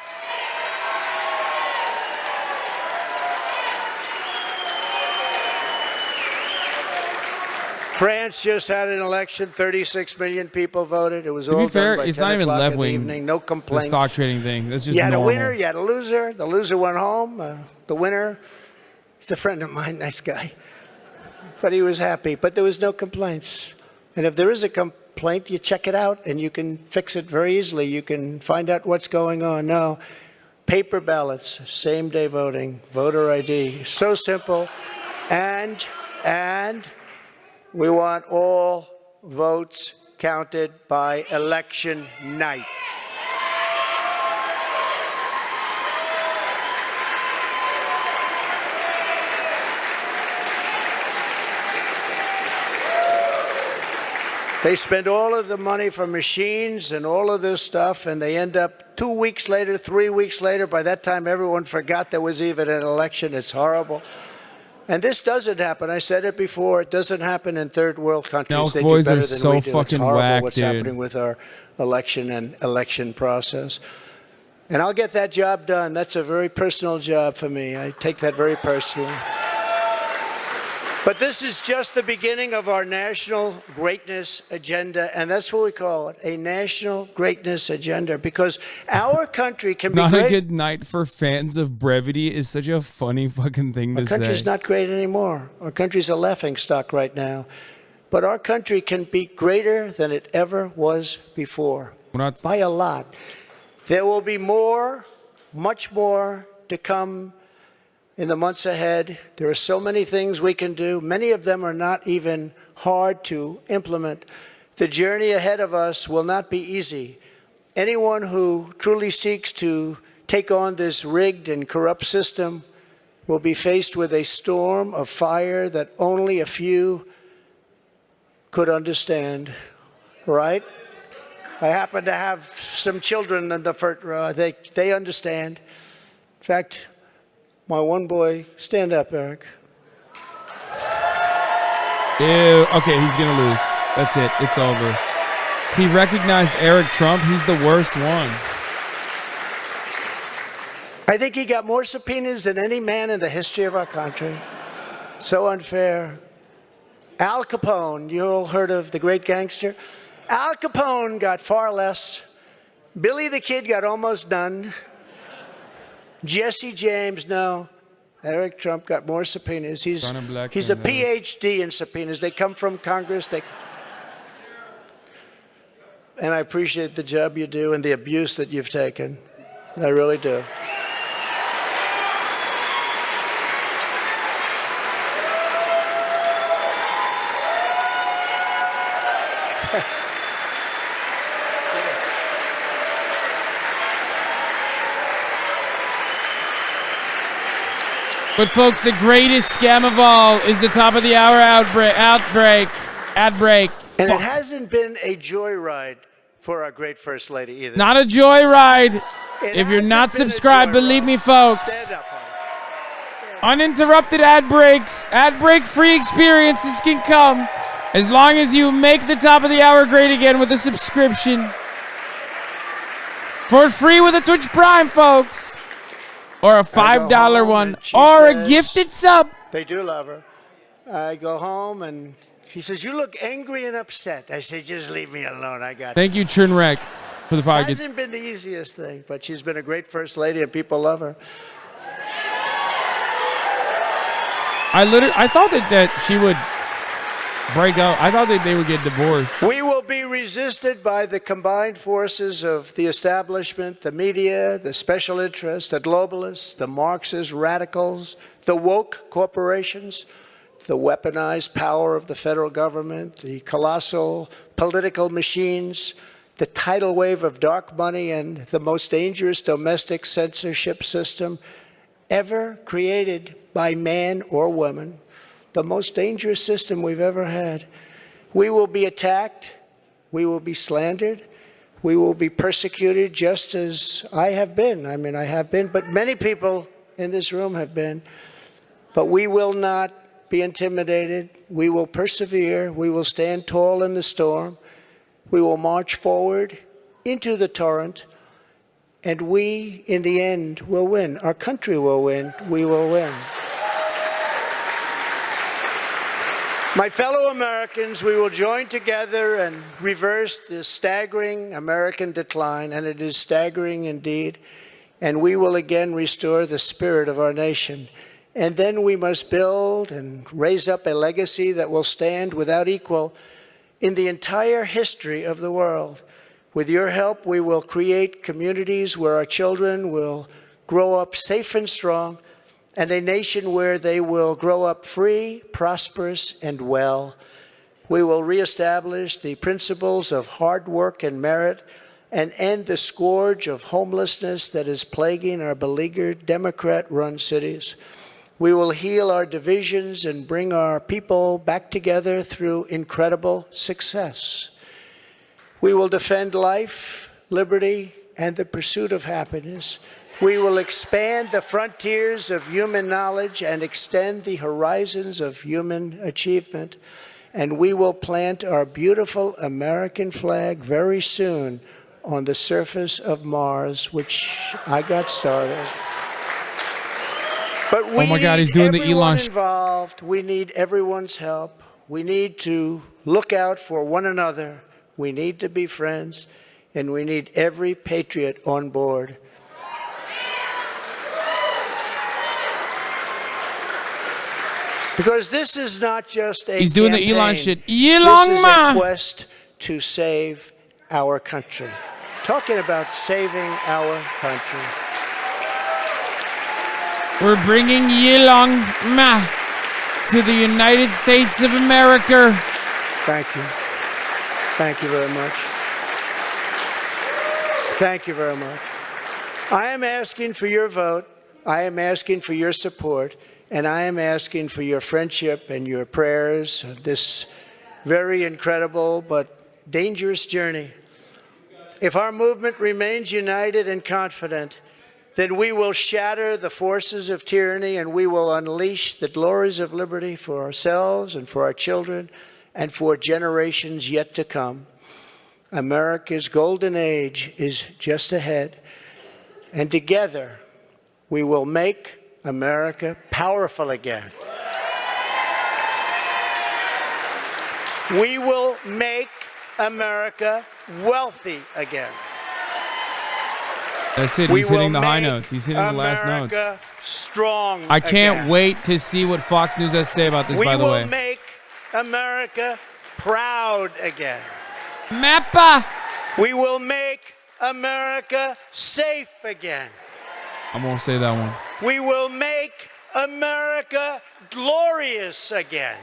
France just had an election. 36 million people voted. It was all fair, done by it's 10 not even o'clock in the left-wing, evening. No complaints. The stock trading thing. That's just You had normal. a winner. You had a loser. The loser went home. The winner, he's a friend of mine, nice guy. But he was happy. But there was no complaints. And if there is a complaint, you check it out, and you can fix it very easily. You can find out what's going on. No, paper ballots, same-day voting, voter ID. So simple. And we want all votes counted by election night. They spend all of the money for machines and all of this stuff, and they end up 2 weeks later, 3 weeks later. By that time, everyone forgot there was even an election. It's horrible. And this doesn't happen. I said it before. It doesn't happen in third world countries. They do better than we do. It's horrible what's happening with our election and election process. And I'll get that job done. That's a very personal job for me. I take that very personally. But this is just the beginning of our national greatness agenda, and that's what we call it, a national greatness agenda, because our country can be Not great. a good night for fans of brevity is such a funny fucking thing to say. Our country's not great anymore. Our country's a laughingstock right now. But our country can be greater than it ever was before, by a lot. There will be more, much more to come in the months ahead. There are so many things we can do. Many of them are not even hard to implement. The journey ahead of us will not be easy. Anyone who truly seeks to take on this rigged and corrupt system will be faced with a storm of fire that only a few could understand, right? I happen to have some children in the front row. They understand. In fact, my one boy, stand up, Eric. Ew. Okay, he's going to lose. That's it. It's over. He recognized Eric Trump. He's the worst one. I think he got more subpoenas than any man in the history of our country. So unfair. Al Capone, you all heard of the great gangster? Al Capone got far less. Billy the Kid got almost none. Jesse James, no. Eric Trump got more subpoenas. He's a PhD in subpoenas. They come from Congress. And I appreciate the job you do and the abuse that you've taken. I really do. But folks, the greatest scam of all is the top of the hour ad break. And it hasn't been a joyride for our great First Lady either. Not a joyride. If you're not subscribed, believe me, folks. Stand up, Uninterrupted ad breaks, ad break free experiences can come as long as you make the top of the hour great again with a subscription. For free with a Twitch Prime, folks. Or a $5 one, or a gifted sub. They do love her. I go home and she says, "You look angry and upset." I say, "Just leave me alone. I got it." Thank you, Trinrek, for the $5. It hasn't been the easiest thing, but she's been a great First Lady and people love her. I thought that she would break up. I thought that they would get divorced. We will be resisted by the combined forces of the establishment, the media, the special interests, the globalists, the Marxist radicals, the woke corporations, the weaponized power of the federal government, the colossal political machines, the tidal wave of dark money, and the most dangerous domestic censorship system ever created by man or woman, the most dangerous system we've ever had. We will be attacked, we will be slandered, we will be persecuted just as I have been. I mean, I have been, but many people in this room have been. But we will not be intimidated. We will persevere. We will stand tall in the storm. We will march forward into the torrent. And we, in the end, will win. Our country will win. We will win. My fellow Americans, we will join together and reverse this staggering American decline, and it is staggering indeed, and we will again restore the spirit of our nation. And then we must build and raise up a legacy that will stand without equal in the entire history of the world. With your help, we will create communities where our children will grow up safe and strong, and a nation where they will grow up free, prosperous, and well. We will reestablish the principles of hard work and merit and end the scourge of homelessness that is plaguing our beleaguered Democrat-run cities. We will heal our divisions and bring our people back together through incredible success. We will defend life, liberty, and the pursuit of happiness. We will expand the frontiers of human knowledge and extend the horizons of human achievement. And we will plant our beautiful American flag very soon on the surface of Mars, which I got started. But we oh my God, he's doing the Elon involved. We need everyone's help. We need to look out for one another. We need to be friends, and we need every patriot on board. Because this is not just a He's doing campaign. the Elon shit. This is a quest to save our country. Talking about saving our country. We're bringing Elon Ma to the United States of America. Thank you. Thank you very much. Thank you very much. I am asking for your vote. I am asking for your support. And I am asking for your friendship and your prayers on this very incredible but dangerous journey. If our movement remains united and confident, then we will shatter the forces of tyranny and we will unleash the glories of liberty for ourselves and for our children and for generations yet to come. America's golden age is just ahead, and together we will make America powerful again. We will make America wealthy again. That's it. He's hitting the high notes. He's hitting the last notes. America strong. I can't again. wait to see what Fox News has to say about this, by the way. We will make America proud again. Mappa! We will make America safe again. I'm going to say that one. We will make America glorious again.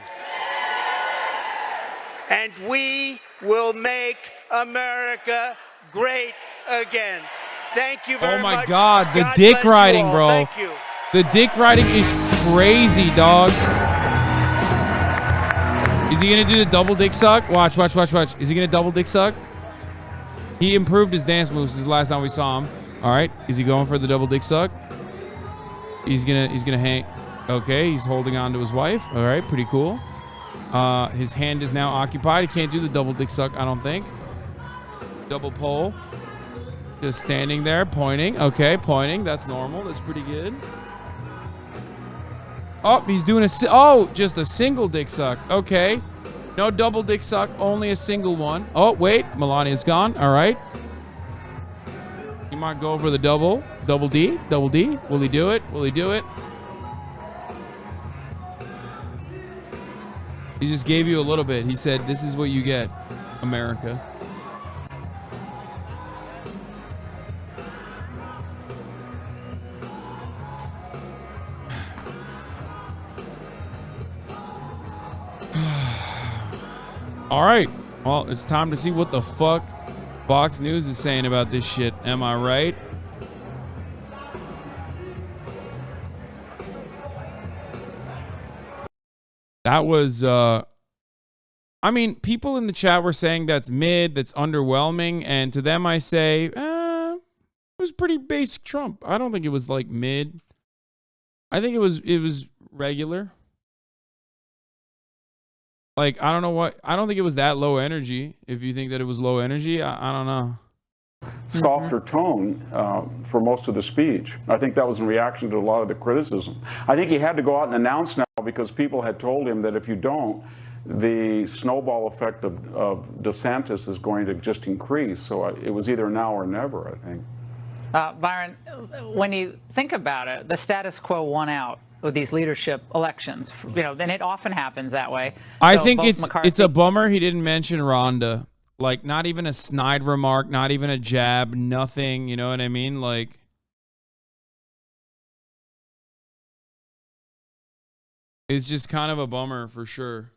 And we will make America great again. Thank you very much. Oh my God, the God dick bless you riding, all. bro. Thank you. The dick riding is crazy, dog. Is he going to do the double dick suck? Watch, watch, watch, watch. Is he going to double dick suck? He improved his dance moves since the last time we saw him. All right. Is he going for the double dick suck? He's gonna hang. Okay, he's holding on to his wife. All right, pretty cool. His hand is now occupied. He can't do the double dick suck, I don't think. Double pole. Just standing there, pointing. Okay, pointing. That's normal. That's pretty good. Oh, he's doing just a single dick suck. Okay. No double dick suck, only a single one. Oh, wait. Melania's gone. All right. He might go for the double. Double D. Double D. Will he do it? Will he do it? He just gave you a little bit. He said, this is what you get, America. All right. Well, it's time to see what the fuck Fox News is saying about this shit. Am I right? That was, I mean, people in the chat were saying that's mid, that's underwhelming. And to them, I say, it was pretty basic Trump. I don't think it was like mid. I think it was regular. Like, I don't know what, I don't think it was that low energy. If you think that it was low energy, I don't know. Softer tone for most of the speech. I think that was in reaction to a lot of the criticism. I think he had to go out and announce now because people had told him that if you don't, the snowball effect of DeSantis is going to just increase. So it was either now or never, I think. Byron, when you think about it, the status quo won out with these leadership elections, you know, then it often happens that way. I think it's a bummer he didn't mention Rhonda. Like, not even a snide remark, not even a jab, nothing, you know what I mean? Like, it's just kind of a bummer for sure.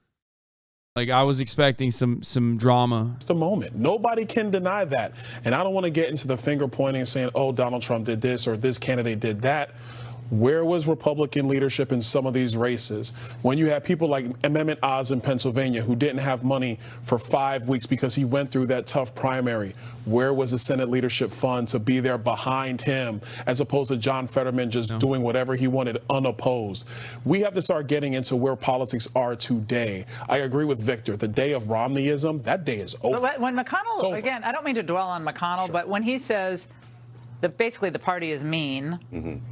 Like, I was expecting some drama. It's the moment. Nobody can deny that. And I don't want to get into the finger pointing and saying, oh, Donald Trump did this or this candidate did that. Where was Republican leadership in some of these races? When you had people like Amendment Oz in Pennsylvania who didn't have money for 5 weeks because he went through that tough primary, where was the Senate Leadership Fund to be there behind him as opposed to John Fetterman just doing whatever he wanted unopposed? We have to start getting into where politics are today. I agree with Victor. The day of Romneyism, that day is over. When McConnell, again, I don't mean to dwell on McConnell, but when he says that basically the party is mean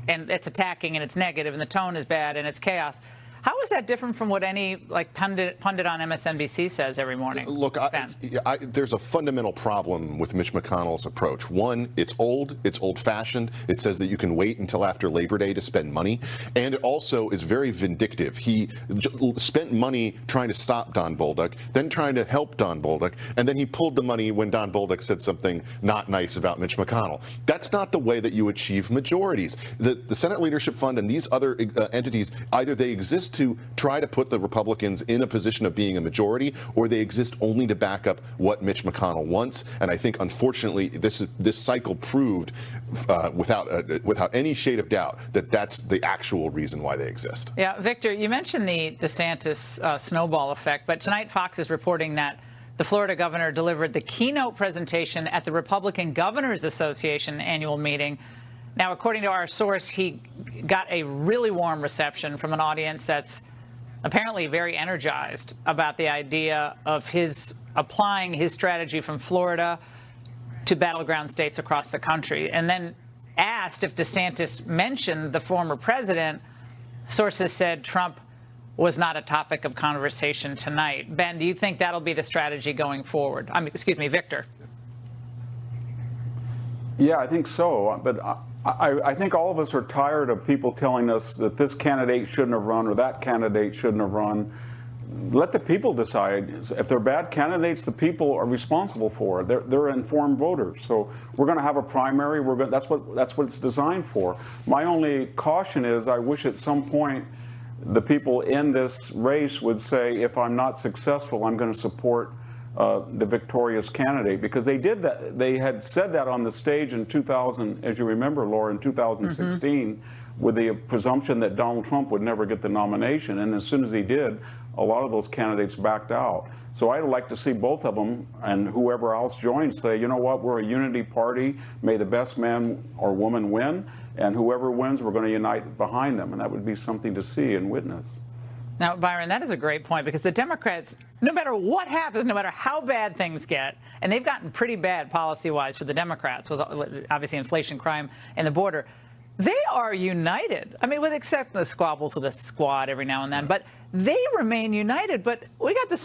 and it's attacking and it's negative and the tone is bad and it's chaos. How is that different from what any like pundit on MSNBC says every morning? Look, there's a fundamental problem with Mitch McConnell's approach. One, it's old-fashioned. It says that you can wait until after Labor Day to spend money. And it also is very vindictive. He spent money trying to stop Don Bolduc, then trying to help Don Bolduc, and then he pulled the money when Don Bolduc said something not nice about Mitch McConnell. That's not the way that you achieve majorities. The Senate Leadership Fund and these other entities, either they exist to try to put the Republicans in a position of being a majority, or they exist only to back up what Mitch McConnell wants. And I think, unfortunately, this cycle proved without any shade of doubt that that's the actual reason why they exist. Yeah, Victor, you mentioned the DeSantis snowball effect, but tonight Fox is reporting that the Florida governor delivered the keynote presentation at the Republican Governors Association annual meeting. Now, according to our source, he got a really warm reception from an audience that's apparently very energized about the idea of his applying his strategy from Florida to battleground states across the country. And then asked if DeSantis mentioned the former president, sources said Trump was not a topic of conversation tonight. Ben, do you think that'll be the strategy going forward? Excuse me, Victor. Yeah, I think so. But I think all of us are tired of people telling us that this candidate shouldn't have run or that candidate shouldn't have run. Let the people decide. If they're bad candidates, the people are responsible for it. They're informed voters. So we're going to have a primary. That's what it's designed for. My only caution is I wish at some point the people in this race would say, if I'm not successful, I'm going to support the victorious candidate, because they did that. They had said that on the stage in 2000, as you remember, Laura, in 2016, with the presumption that Donald Trump would never get the nomination. And as soon as he did, a lot of those candidates backed out. So I'd like to see both of them and whoever else joins say, you know what, we're a unity party. May the best man or woman win. And whoever wins, we're going to unite behind them. And that would be something to see and witness. Now, Byron, that is a great point, because the Democrats, no matter what happens, no matter how bad things get, and they've gotten pretty bad policy-wise for the Democrats, with obviously inflation, crime, and the border, they are united. I mean, with except the squabbles with the squad every now and then, but they remain united. But we got the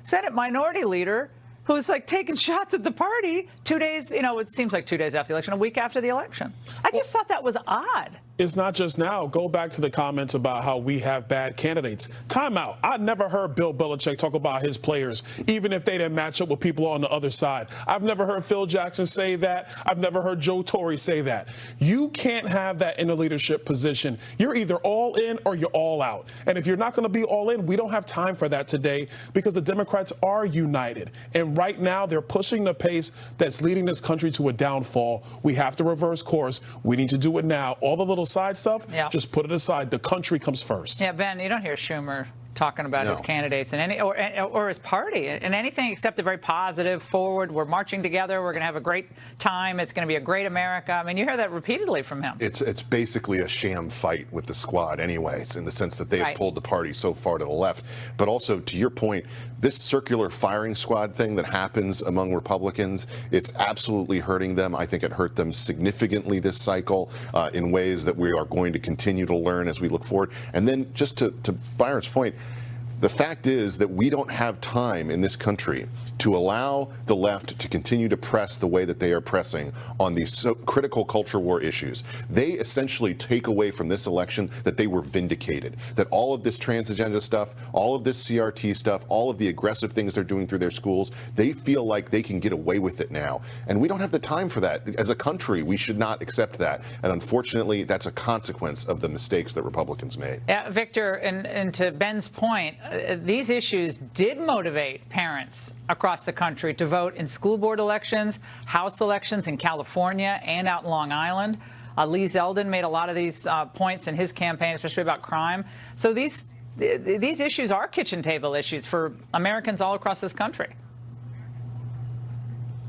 Senate Minority Leader who's like taking shots at the party 2 days, it seems like 2 days after the election, a week after the election. I just thought that was odd. It's not just now. Go back to the comments about how we have bad candidates. Time out. I never heard Bill Belichick talk about his players, even if they didn't match up with people on the other side. I've never heard Phil Jackson say that. I've never heard Joe Torre say that. You can't have that in a leadership position. You're either all in or you're all out. And if you're not going to be all in, we don't have time for that today because the Democrats are united. And right now they're pushing the pace that's leading this country to a downfall. We have to reverse course. We need to do it now. All the little side stuff, just put it aside. The country comes first. Yeah, Ben, you don't hear Schumer talking about his candidates and or his party and anything except a very positive, forward, we're marching together, we're going to have a great time, it's going to be a great America. I mean, you hear that repeatedly from him. It's basically a sham fight with the squad anyways, in the sense that they have pulled the party so far to the left. But also, to your point, this circular firing squad thing that happens among Republicans, it's absolutely hurting them. I think it hurt them significantly this cycle in ways that we are going to continue to learn as we look forward. And then just to Byron's point, the fact is that we don't have time in this country to allow the left to continue to press the way that they are pressing on these so critical culture war issues. They essentially take away from this election that they were vindicated, that all of this transagenda stuff, all of this CRT stuff, all of the aggressive things they're doing through their schools, they feel like they can get away with it now. And we don't have the time for that. As a country, we should not accept that. And unfortunately, that's a consequence of the mistakes that Republicans made. Yeah, Victor, and to Ben's point, these issues did motivate parents across the country to vote in school board elections, House elections in California and out in Long Island. Lee Zeldin made a lot of these points in his campaign, especially about crime. So these issues are kitchen table issues for Americans all across this country.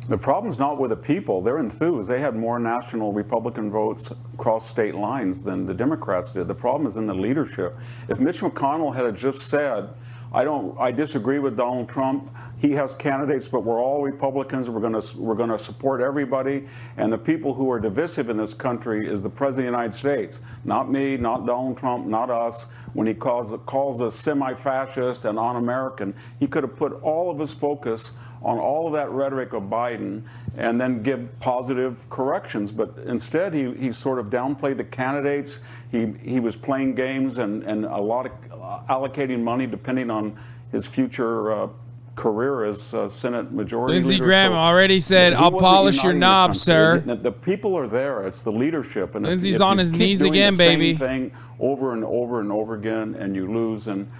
The problem's not with the people. They're enthused. They had more national Republican votes across state lines than the Democrats did. The problem is in the leadership. If Mitch McConnell had just said, I disagree with Donald Trump. He has candidates, but we're all Republicans. We're going to support everybody. And the people who are divisive in this country is the President of the United States. Not me, not Donald Trump, not us. When he calls us semi-fascist and un-American, he could have put all of his focus on all of that rhetoric of Biden and then give positive corrections. But instead, he sort of downplayed the candidates. He was playing games and a lot of allocating money depending on his future career as Senate Majority Lindsey Leader. Graham already said, "I'll polish your knob, sir." The people are there. It's the leadership. And Lindsey's on his knees again, baby. Same thing over and over and over again, and you lose, and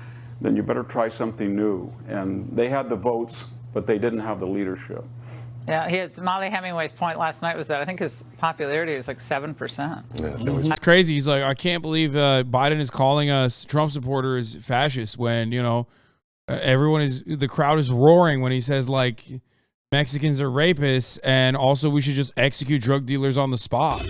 then you better try something new. And they had the votes, but they didn't have the leadership. Yeah, Molly Hemingway's point last night was that I think his popularity is like 7%. Yeah, it's crazy. He's like, I can't believe Biden is calling us Trump supporters fascists when, you know, the crowd is roaring when he says, like, Mexicans are rapists and also we should just execute drug dealers on the spot.